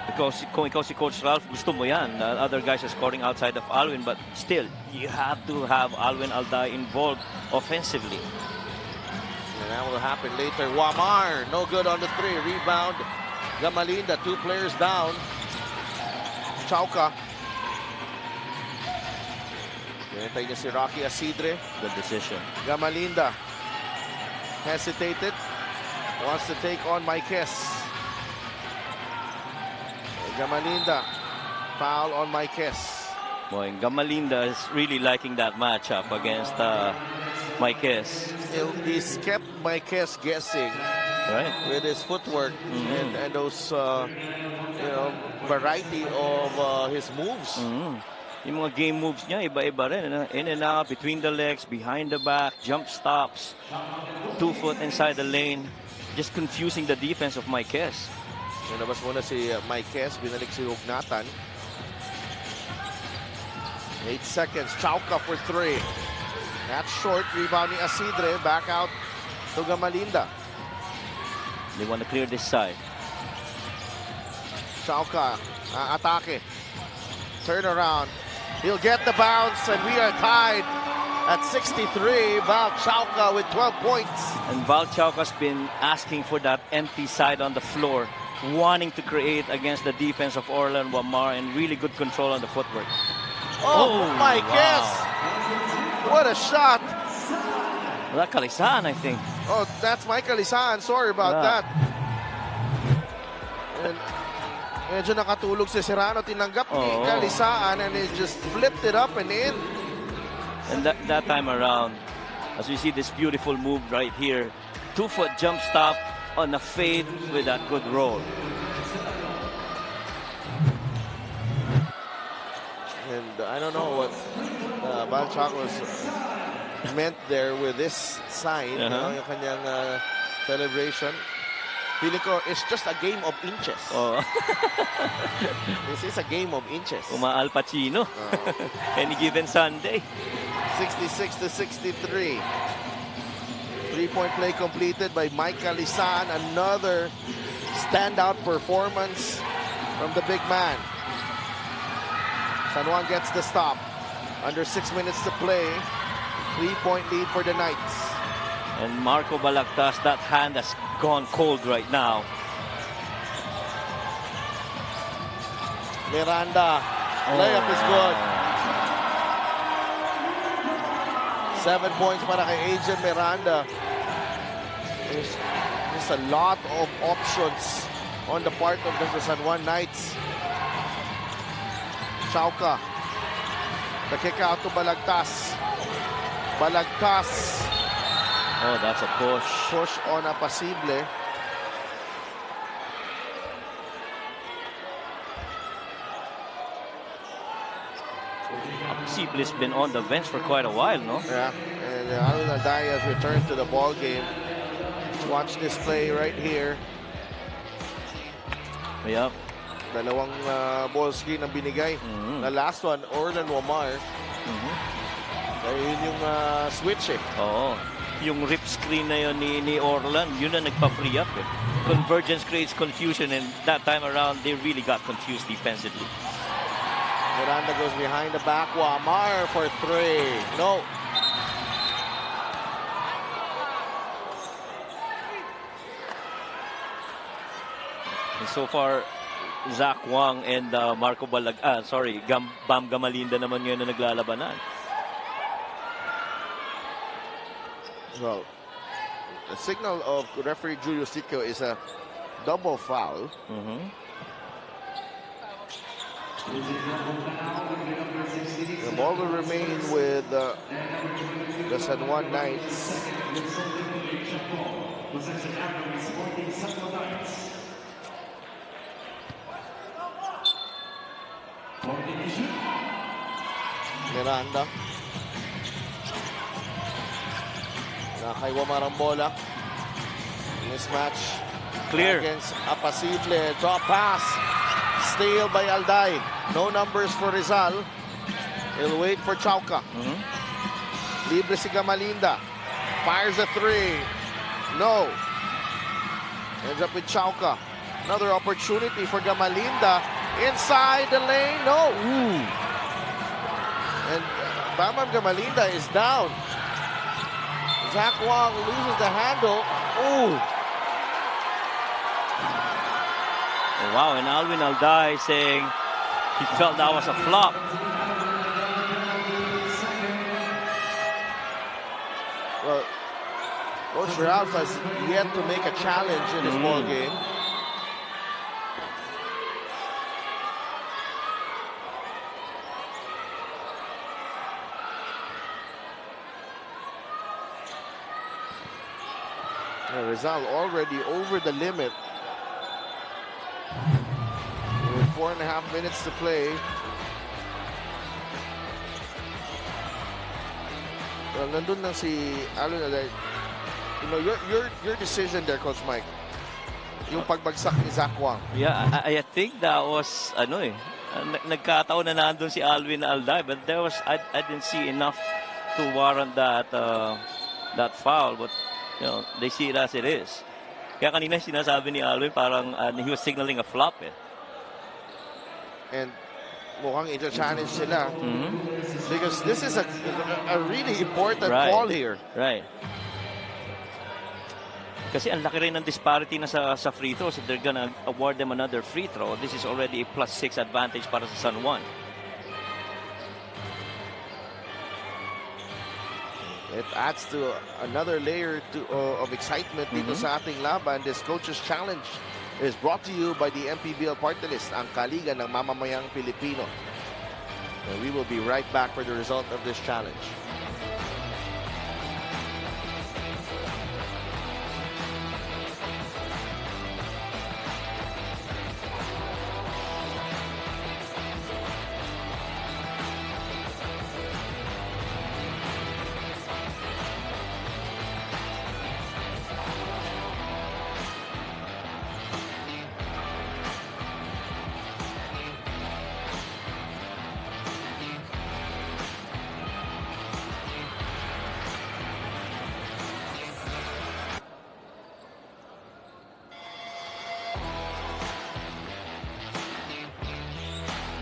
Because kung ikaw si Coach Ralph, gusto mo yan. Other guys are scoring outside of Alwin, but still, you have to have Alwin Alday involved offensively. And that will happen later. Wamar, no good on the 3. Rebound. Gamalinda, 2 players down. Chauca. Hinintay niya si Rocky Asidre. Good decision. Gamalinda hesitated. Wants to take on Marquez. Gamalinda, foul on Marquez. Boy, Gamalinda is really liking that matchup against Marquez. He's kept Marquez guessing, Right. with his footwork and those variety of his moves. Yung mga game moves niya, iba-iba rin. In and out, between the legs, behind the back, jump stops, 2 foot inside the lane. Just confusing the defense of Marquez. Nalabas muna si Marquez, binalik si Hugnatan. 8 seconds, Chauca for 3. That's short, rebound ni Asidre, back out to Gamalinda. They want to clear this side. Chauca, atake. Turn around. He'll get the bounce, and we are tied at 63. Val Chauca with 12 points. And Val Chauca's been asking for that empty side on the floor, wanting to create against the defense of Orlan Wamar, and really good control on the footwork. Oh my guess! What a shot! That Kalisan, I think. Oh, that's Michael Isan. Sorry about that. And medyo nakatulog si Serrano. Tinanggap ni Kalisaan, and he just flipped it up and in. And that time around, as we see this beautiful move right here, 2-foot jump stop on a fade with that good roll. And I don't know what Val Chauca was meant there with this sign, yung kanyang celebration. Feeling ko, it's just a game of inches. This is a game of inches. Al Pacino. Any given Sunday. 66 to 63. 3-point play completed by Mike Calisan. Another standout performance from the big man. San Juan gets the stop. Under 6 minutes to play. 3-point lead for the Knights. And Marco Balagtas, that hand has gone cold right now. Miranda, layup is good. 7 points para kay Agent Miranda. There's a lot of options on the part of the San Juan Knights. Chauca. The kick out to Balagtas. Balagtas. Oh, that's a push. Push on Apasible. Apasible's been on the bench for quite a while, no? Yeah, and Alun Alday has returned to the ball game. Watch this play right here. Yep. Dalawang ball screen ang binigay. The last one, Orlan Wamar. Yun yung switch eh. Oo. Yung rip screen na yun ni Orlan, yun na nagpa-free up eh. Convergence creates confusion, and that time around, they really got confused defensively. Miranda goes behind the back. Wamar for 3. No. And so far, Zach Wang and Bam Gamalinda naman yun na naglalabanan. Well, the signal of referee Julio Sico is a double foul. The ball will remain with the San Juan Knights. Miranda. Kay Wamar ang bola. Mismatch. Clear. Against Apasible. Drop pass. steal by Alday. No numbers for Rizal. He'll wait for Chauca. Libre si Gamalinda. Fires a three. No. Ends up with Chauca. Another opportunity for Gamalinda. Inside the lane. No. And Bamam Gamalinda is down. Zach Wang loses the handle. Ooh. Oh, wow, and Alvin Alday saying he felt that was a flop. Well, Coach Ralph has yet to make a challenge in this ball game. Rizal already over the limit. With 4.5 minutes to play. Well, nandun lang si Alvin Alday. You know, your decision there, Coach Mike. Yung pagbagsak ni Zach Wang. Yeah, I think that was nagkataon na nandun si Alvin Alday, but there was I didn't see enough to warrant that that foul, but you know, they see it as it is. Kaya kanina sinasabi ni Alvin parang he was signaling a flop eh. And mukhang inter-challenge sila. Because this is a really important call here. Right. Kasi ang laki rin ng disparity na sa free throws. If they're gonna award them another free throw, this is already a +6 advantage para sa San Juan. It adds to another layer of excitement dito sa ating laban. This coach's challenge is brought to you by the MPBL Party List, ang kaliga ng mamamayang Pilipino. And we will be right back for the result of this challenge.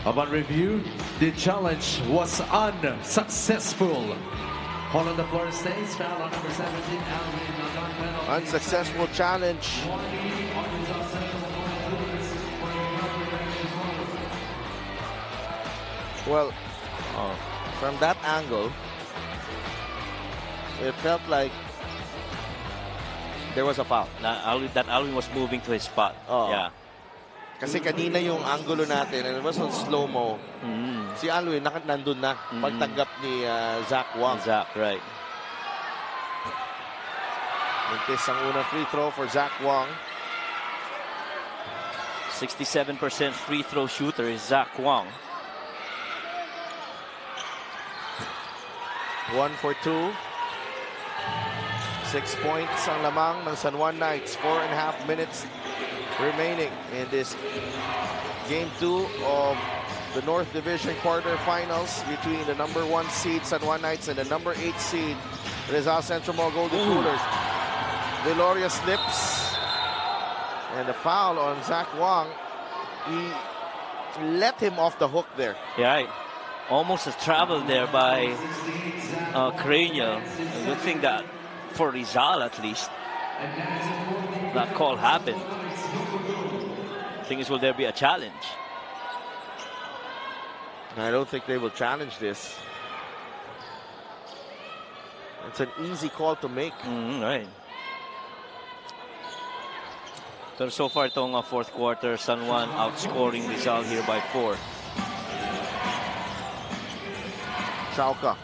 Upon review, the challenge was unsuccessful. Hold on the floor stays. Foul on number 17, Alvin. Unsuccessful challenge. Well, from that angle, it felt like there was a foul. That Alvin was moving to his spot. Yeah. Kasi kanina yung angulo natin, and it was on slow-mo. Si Alvin, nandun na. Pagtanggap ni Zach Wang. Zach, right. Mintis ang unang free throw for Zach Wang. 67% free throw shooter is Zach Wang. 1 for 2. 6 points ang lamang ng San Juan Knights. 4.5 minutes remaining in this game 2 of the North Division quarterfinals between the number 1 seed San Juan Knights and the number 8 seed Rizal Central Mall Golden Coolers. Viloria slips, and the foul on Zach Wang. He let him off the hook there. Yeah, right. Almost a travel there by Cranial. Good thing that for Rizal at least that call happened. Thing is, will there be a challenge? I don't think they will challenge this. It's an easy call to make. Right. Pero so far itong fourth quarter, San Juan outscoring Rizal here by 4. Chauca.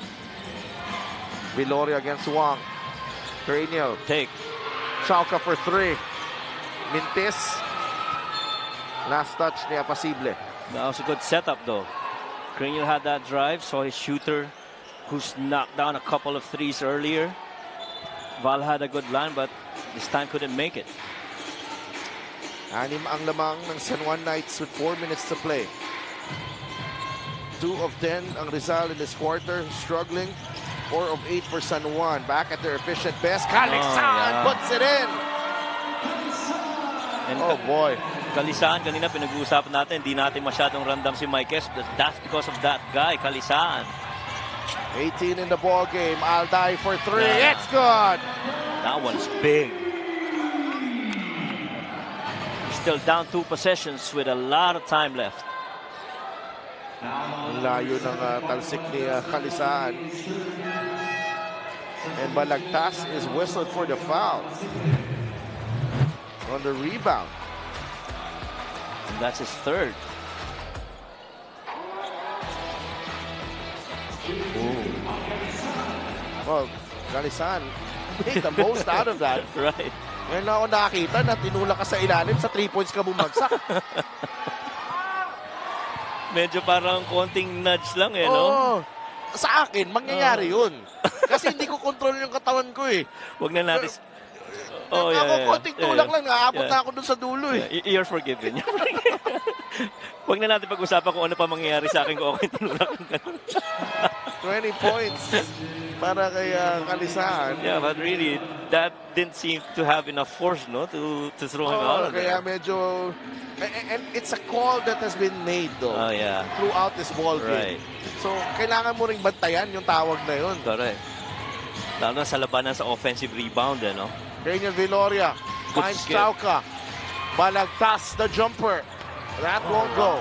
Viloria against Wang. Cranial. Take. Chauca for 3. Mintis. Last touch ni Apasible. That was a good setup though. Cranial had that drive, saw his shooter who's knocked down a couple of threes earlier. Val had a good line, but this time couldn't make it. Anim ang lamang ng San Juan Knights with 4 minutes to play. 2 of 10 ang Rizal in this quarter, struggling. 4 of 8 for San Juan. Back at their efficient best. Kalisan puts it in. And oh boy. Kalisan, kanina pinag-uusapan natin, hindi natin masyadong random si Mike. That's because of that guy, Kalisan. 18 in the ball game. Alday for 3. Yeah. It's good. That one's big. Still down 2 possessions with a lot of time left. Ang layo ng talsik ni Kalisaan. And Balagtas is whistled for the foul. On the rebound. And that's his third. Well, Kalisaan made the most out of that. Right. Ngayon na ako nakita na tinulak ka sa ilalim, sa 3 points ka bumagsak. Medyo parang konting nudge lang no? Oh, sa akin, mangyayari yun. Kasi hindi ko control yung katawan ko eh. Wag na natin... Konting tulak lang, naabot na ako dun sa dulo eh. You're forgiven. Wag na natin pag-usapan kung ano pa mangyayari sa akin kung okay tinulak ng ganun. 20 points para kay Kalisaan. Yeah, but really, that didn't seem to have enough force, no, to throw him out. Kaya medyo... And it's a call that has been made, though, throughout this ball game. Right. So, kailangan mo ring bantayan yung tawag na yun. Correct. Lalo na sa labanan sa offensive rebound, no? Daniel Viloria finds Trauca. Balagtas the jumper. That won't go.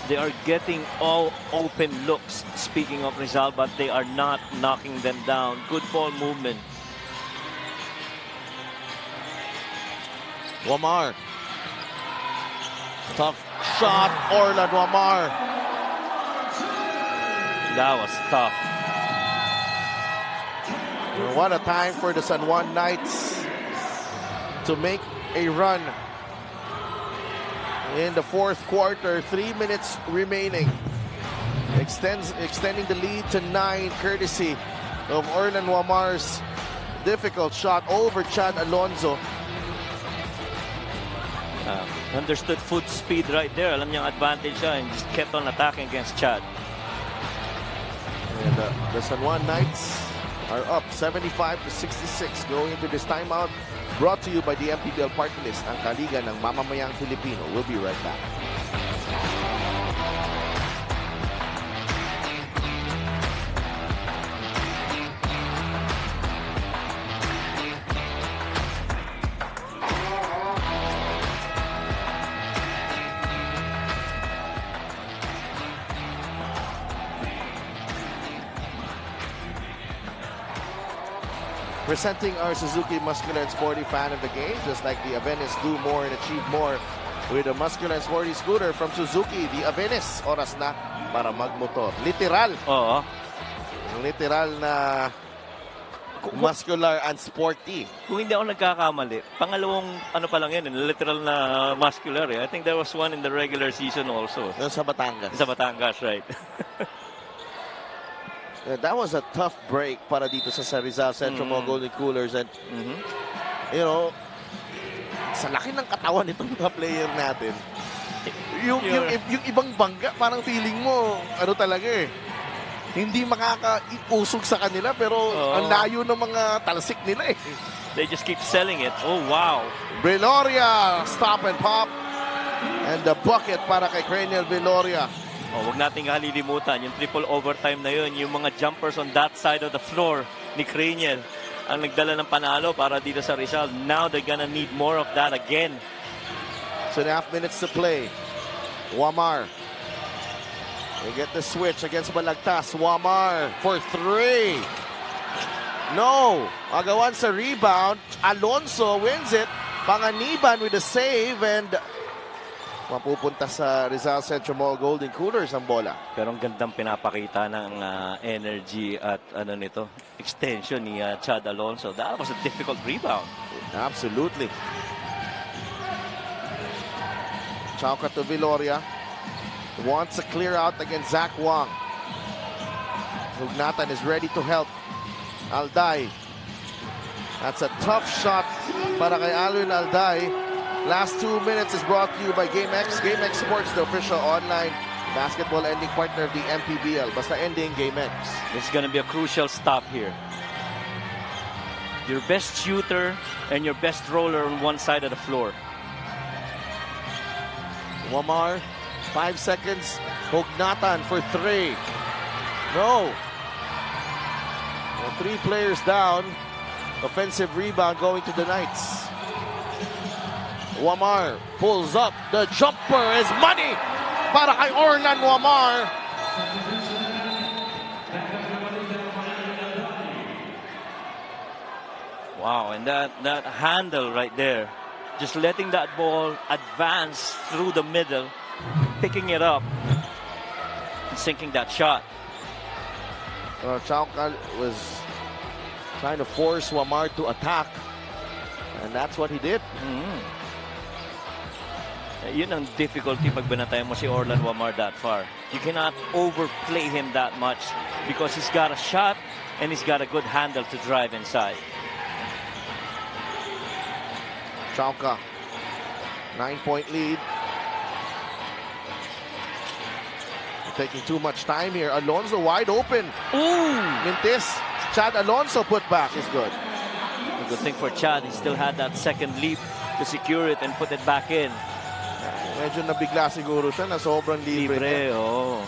They are getting all open looks, speaking of Rizal, but they are not knocking them down. Good ball movement. Wamar. Tough shot, Orlan Wamar. That was tough. What a time for the San Juan Knights to make a run. In the fourth quarter, 3 minutes remaining. Extending the lead to 9, courtesy of Orlan Wamar's difficult shot over Chad Alonzo. Understood foot speed right there. Alam niyang advantage siya and just kept on attacking against Chad. And the San Juan Knights are up 75-66 going into this timeout. Brought to you by the MPBL Party List, ang kaliga ng mamamayang Pilipino. We'll be right back. Presenting our Suzuki Muscular and Sporty fan of the game, just like the Avenis, do more and achieve more with a Muscular and Sporty scooter from Suzuki, the Avenis. Oras na para magmotor. Literal. Oo. Literal na muscular and sporty. Kung hindi ako nagkakamali, pangalawang ano pa lang yan, literal na muscular. I think there was one in the regular season also. Yung sa Batangas. Sa Batangas, right. That was a tough break para dito sa Rizal Central Mall Golden Coolers. And, you know, sa laki ng katawan itong mga player natin. Yung ibang bangga, parang feeling mo, ano talaga eh. Hindi makakausog sa kanila, pero ang layo ng mga talsik nila eh. They just keep selling it. Oh, wow. Viloria, stop and pop. And the bucket para kay Cranial Viloria. Wag nating kalilimutan, yung triple overtime na yun, yung mga jumpers on that side of the floor ni Craniel ang nagdala ng panalo para dito sa Rizal. Now they're gonna need more of that again. 2.5 minutes to play. Wamar. They get the switch against Balagtas. Wamar for 3. No. Agawan sa rebound. Alonso wins it. Panganiban with the save and mapupunta sa Rizal Central Mall Golden Coolers ang bola. Pero ang gandang pinapakita ng energy at ano nito, extension ni Chad Alonso. That was a difficult rebound. Absolutely. Chauca to Viloria. Wants a clear out against Zach Wang. Hugnatan is ready to help. Alday. That's a tough shot para kay Alwin Alday. Last 2 minutes is brought to you by GameX. GameX Sports, the official online basketball ending partner of the MPBL. Basta ending, GameX. This is going to be a crucial stop here. Your best shooter and your best roller on one side of the floor. Wamar, 5 seconds. Hognatan for 3. No. Well, 3 players down. Offensive rebound going to the Knights. Wamar pulls up. The jumper is money para kay Orlan Wamar. Wow, and that handle right there, just letting that ball advance through the middle, picking it up, and sinking that shot. Chauka was trying to force Wamar to attack, and that's what he did. Yun ang difficulty pag banatayan mo si Orlan Wamar that far. You cannot overplay him that much because he's got a shot and he's got a good handle to drive inside. Chauka, 9-point lead. Taking too much time here. Alonso wide open. Ooh! Mintis. Chad Alonso put back is good. A good thing for Chad, he still had that second leap to secure it and put it back in. Medyo nabigla siguro siya na sobrang libre. Libre, oh.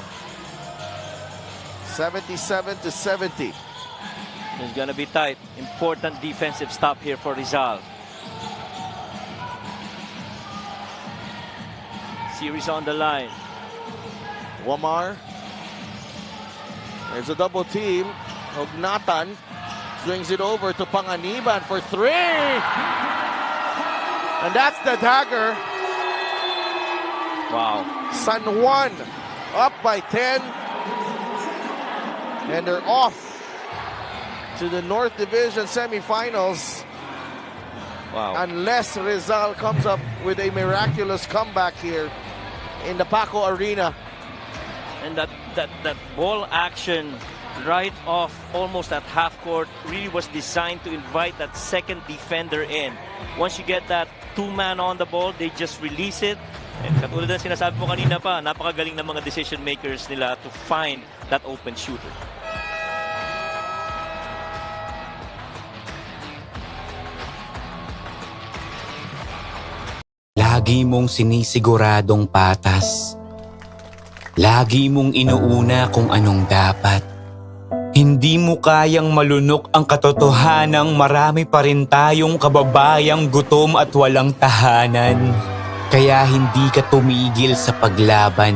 77-70. It's gonna be tight. Important defensive stop here for Rizal. Series on the line. Wamar. There's a double team. Hognatan swings it over to Panganiban for 3. And that's the dagger. Wow. San Juan up by 10. And they're off to the North Division semifinals. Wow. Unless Rizal comes up with a miraculous comeback here in the Paco Arena. And that ball action right off almost at half court really was designed to invite that second defender in. Once you get that 2-man on the ball, they just release it. And katulad ng sinasabi mo kanina pa, napakagaling ng mga decision makers nila to find that open shooter. Lagi mong sinisiguradong patas. Lagi mong inuuna kung anong dapat. Hindi mo kayang malunok ang katotohanang marami pa rin tayong kababayang gutom at walang tahanan. Kaya hindi ka tumigil sa paglaban.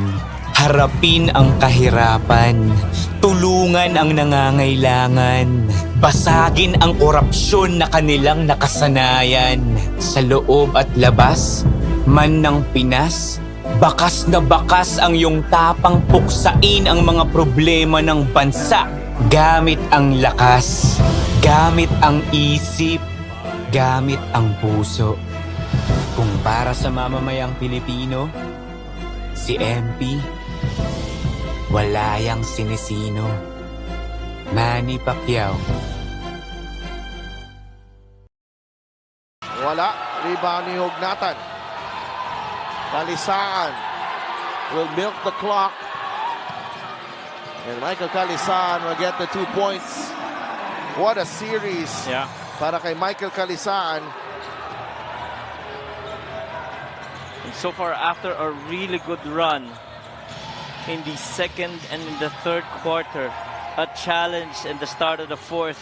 Harapin ang kahirapan. Tulungan ang nangangailangan. Basagin ang korupsyon na kanilang nakasanayan. Sa loob at labas, man ng Pinas, bakas na bakas ang iyong tapang puksain ang mga problema ng bansa. Gamit ang lakas, gamit ang isip, gamit ang puso. Kung para sa mamamayang Pilipino, si MP, wala yang sinisino. Manny Pacquiao. Wala. Rebound ni Hognatan. Kalisaan will milk the clock. And Michael Kalisaan will get the 2 points. What a series para kay Michael Kalisaan. And so far, after a really good run in the second and in the third quarter, a challenge in the start of the fourth,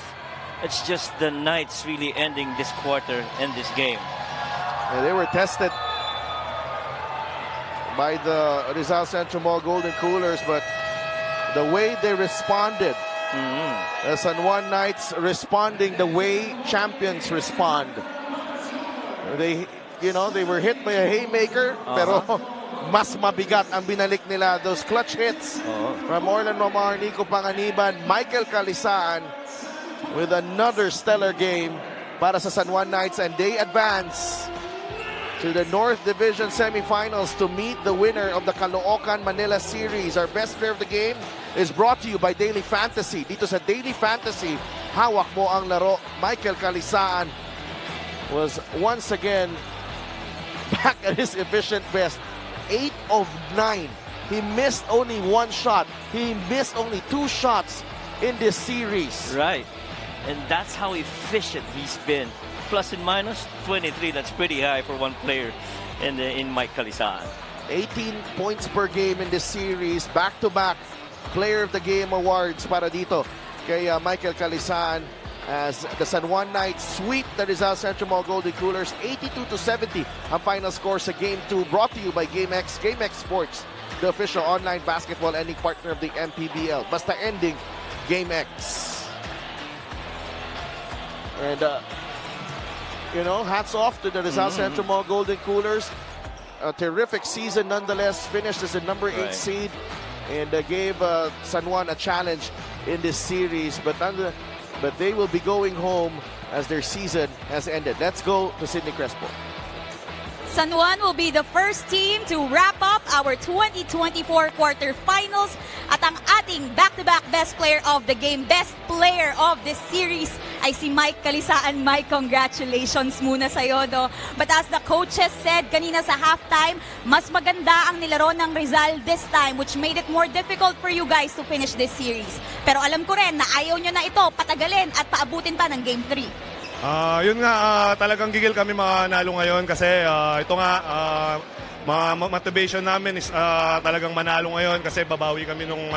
it's just the Knights really ending this quarter and this game. And they were tested by the Rizal Central Mall Golden Coolers, but the way they responded, the San Juan Knights responding the way champions respond. They were hit by a haymaker, pero mas mabigat ang binalik nila. Those clutch hits from Orlan Wamar, Nico Panganiban, Michael Kalisaan with another stellar game para sa San Juan Knights, and they advance to the North Division semifinals to meet the winner of the Caloocan Manila Series. Our best player of the game is brought to you by Daily Fantasy. Dito sa Daily Fantasy, hawak mo ang laro. Michael Kalisaan was once again back at his efficient best. 8 of 9. He missed only 1 shot. He missed only 2 shots in this series. Right. And that's how efficient he's been. Plus and minus 23. That's pretty high for one player in Mike Calisaan. 18 points per game in this series. Back-to-back Player of the Game awards para dito kay Michael Calisaan as the San Juan Knights sweep the Rizal Central Mall Golden Coolers 82-70 ang final score sa Game 2, brought to you by GameX. GameX Sports, the official online basketball ending partner of the MPBL. Basta ending, GameX. And you know, hats off to the Rizal Central Mall Golden Coolers. A terrific season nonetheless. Finished as a number 8 seed and gave San Juan a challenge in this series. But they will be going home as their season has ended. Let's go to Sidney Crespo. San Juan will be the first team to wrap up our 2024 quarterfinals at ang ating back-to-back best player of the game, best player of this series ay si Mike Calisaan. Mike, congratulations muna sa'yo, no? But as the coaches said kanina sa halftime, mas maganda ang nilaro ng Rizal this time, which made it more difficult for you guys to finish this series. Pero alam ko rin na ayaw nyo na ito patagalin at paabutin pa ng Game 3. Yun nga, talagang gigil kami manalo ngayon kasi ito nga, motivation namin is talagang manalo ngayon kasi babawi kami nung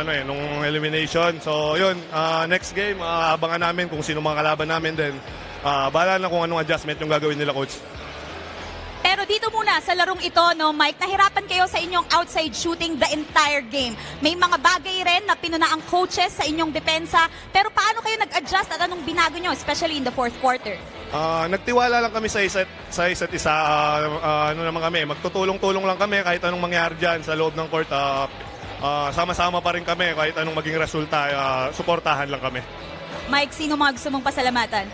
elimination. So yun, next game, abangan namin kung sino mga kalaban namin din. Bahala na kung anong adjustment yung gagawin nila, coach. Pero dito muna sa larong ito, no, Mike, nahirapan kayo sa inyong outside shooting the entire game. May mga bagay rin na pinuna ang coaches sa inyong depensa. Pero paano kayo nag-adjust at anong binago nyo, especially in the fourth quarter? Nagtiwala lang kami sa isa't isa. Ano naman kami, magtutulong-tulong lang kami kahit anong mangyari dyan sa loob ng court. Sama-sama pa rin kami kahit anong maging resulta. Suportahan lang kami. Mike, sino mga gusto mong pasalamatan?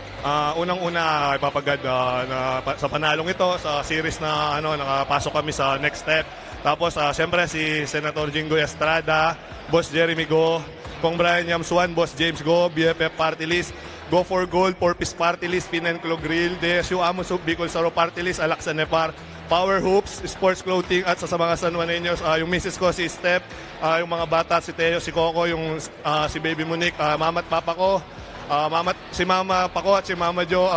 Unang-una, ipapagad sa panalong ito, sa series na nakapasok kami sa next step. Tapos, siyempre, si Senator Jinggoy Estrada, Boss Jeremy Go, Kong Brian Yamsuan, Boss James Go, BFF Party List, Go for Gold, Porpis Party List, Pinenclo Grill, DSU Amos of Bicol Saro Party List, Alaksa Nepar, Power Hoops, Sports Clothing, at sa mga San Juaneños, yung misis ko si Steph, yung mga bata, si Teo, si Coco, yung si Baby Monique, Mama at Papa ko, si Mama Paco at si Mama Jo,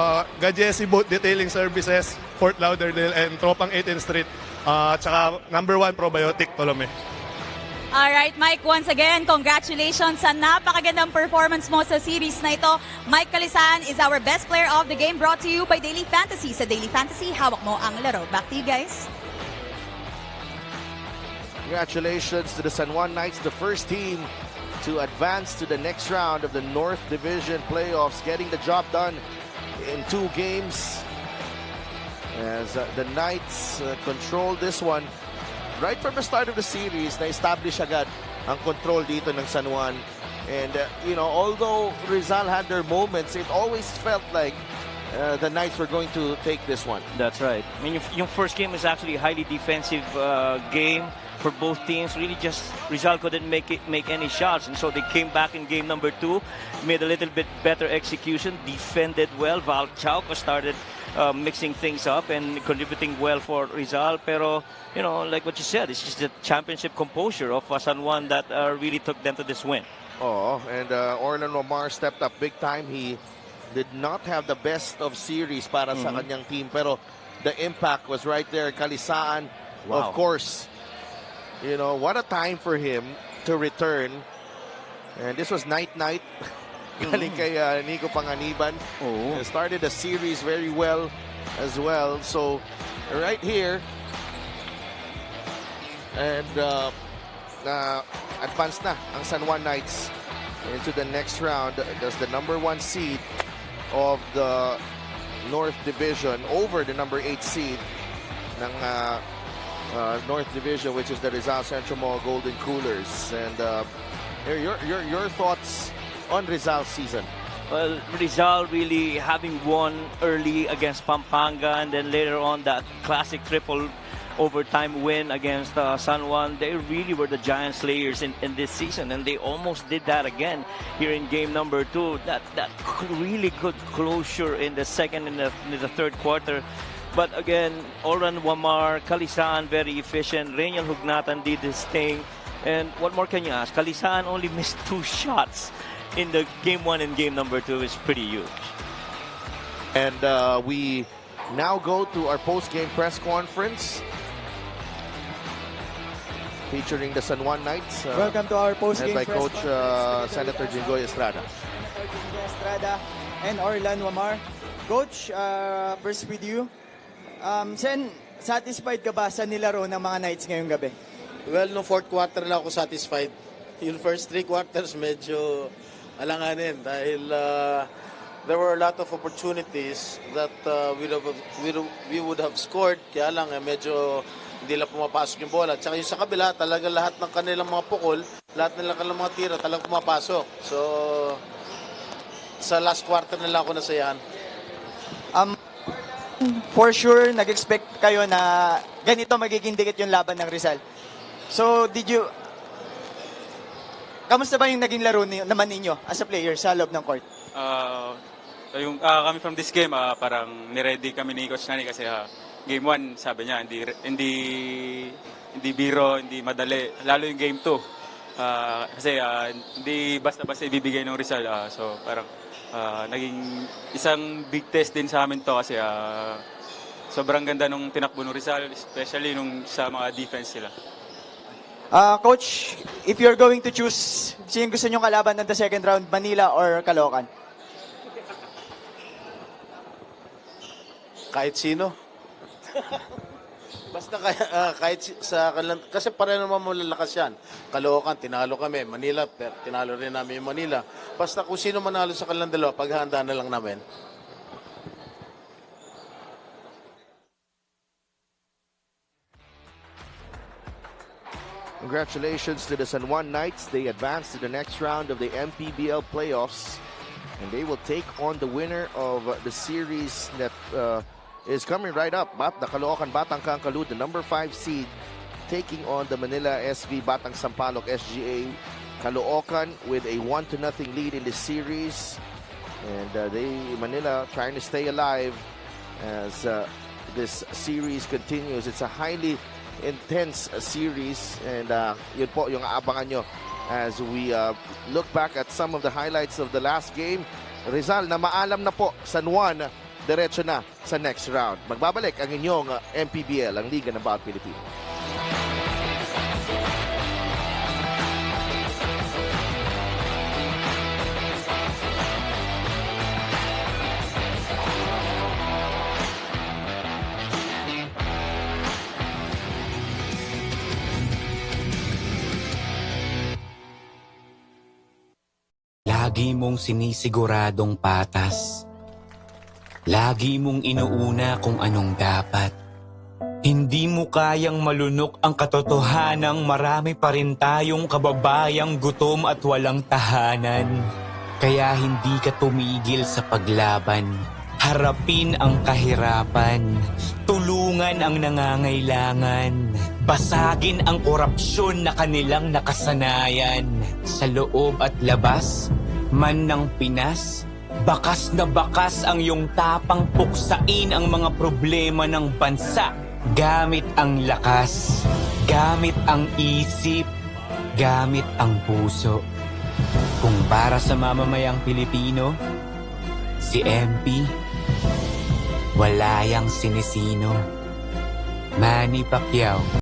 Gajesi Boat Detailing Services, Fort Lauderdale, and Tropang 18th Street, at saka number 1 probiotic, Tolome. Alright, Mike, once again, congratulations sa napakagandang performance mo sa series na ito. Mike Calisaan is our best player of the game, brought to you by Daily Fantasy. Sa Daily Fantasy, hawak mo ang laro. Back to you guys. Congratulations to the San Juan Knights, the first team to advance to the next round of the North Division playoffs, getting the job done in 2 games as the Knights control this one. Right from the start of the series, na-establish agad ang control dito ng San Juan. And, although Rizal had their moments, it always felt like the Knights were going to take this one. That's right. I mean, yung first game was actually a highly defensive game for both teams. Really just Rizal couldn't make any shots, and so they came back in game number 2, made a little bit better execution, defended well. Val Chauco started mixing things up and contributing well for Rizal. Pero, like what you said, it's just the championship composure of San Juan that really took them to this win. Oh, and Orlan Omar stepped up big time. He did not have the best of series para sa kanyang team, pero the impact was right there. Calisaan, of course, what a time for him to return. And this was night-night. Galing kay Nico Panganiban. Started the series very well as well. So, right here, and advance na ang San Juan Knights into the next round as the number 1 seed of the North Division over the number 8 seed ng North Division, which is the Rizal Central Mall Golden Coolers. And your thoughts on Rizal's season? Well, Rizal really having won early against Pampanga, and then later on that classic triple overtime win against San Juan. They really were the giant slayers in this season, and they almost did that again here in game number 2. That really good closure in the second and the third quarter But again, Oran Wamar, Kalisan, very efficient. Renyal Hugnatan did his thing. And what more can you ask? Kalisan only missed 2 shots in the game 1 and game number 2 is pretty huge. And we now go to our post-game press conference featuring the San Juan Knights. Welcome to our post-game led by press Coach Senator Jingoy Estrada. Senator Jingoy Estrada and Orlan Wamar. Coach, first with you. Sen, satisfied ka ba sa nilaro ng mga Knights ngayong gabi? Well, no fourth quarter lang ako satisfied. Yung first 3 quarters medyo alanganin dahil there were a lot of opportunities that we would have scored. Kaya lang medyo hindi lang pumapasok yung bola. At saka yung sa kabila, talaga lahat ng kanilang mga pukol, lahat ng kanilang mga tira talagang pumapasok. So, sa last quarter na lang ako nasayahan. For sure, nag-expect kayo na ganito magiging dikit yung laban ng Rizal. So, kamusta ba yung naging laro naman ninyo as a player sa loob ng court? Kami from this game, parang niready kami ni Coach Nani kasi game 1, sabi niya, hindi biro, hindi madali. Lalo yung game 2. Kasi hindi basta-basta ibibigay ng Rizal. So parang naging isang big test din sa amin to kasi sobrang ganda nung tinakbo ng Rizal, especially nung sa mga defense sila. Coach, if you're going to choose, sino gusto nyo kalaban ng the second round, Manila or Caloocan? Kahit sino. Basta kahit sa kasi pareho naman malalakas yan. Caloocan, tinalo kami. Manila, tinalo rin namin yung Manila. Basta kung sino manalo sa kanilang dalawa, paghahanda na lang namin. Congratulations to the San Juan Knights. They advance to the next round of the MPBL playoffs. And they will take on the winner of the series that is coming right up. The Caloocan Batang Kangkalud, the number 5 seed, taking on the Manila SV Batang Sampaloc SGA. Caloocan with a 1-0 lead in this series. And Manila trying to stay alive as this series continues. It's a highly intense series, and yun po yung aabangan nyo as we look back at some of the highlights of the last game. Rizal na maalam na po, San Juan diretso na sa next round. Magbabalik ang inyong MPBL, ang Liga ng Bawat Pilipino. Lagi mong sinisiguradong patas. Lagi mong inuuna kung anong dapat. Hindi mo kayang malunok ang katotohanang marami pa rin tayong kababayang gutom at walang tahanan. Kaya hindi ka tumigil sa paglaban. Harapin ang kahirapan. Tulungan ang nangangailangan. Basagin ang korupsyon na kanilang nakasanayan. Sa loob at labas, man ng Pinas, bakas na bakas ang iyong tapang puksain ang mga problema ng bansa. Gamit ang lakas, gamit ang isip, gamit ang puso. Kung para sa mamamayang Pilipino, si MP, wala yang sinisino. Manny Pacquiao.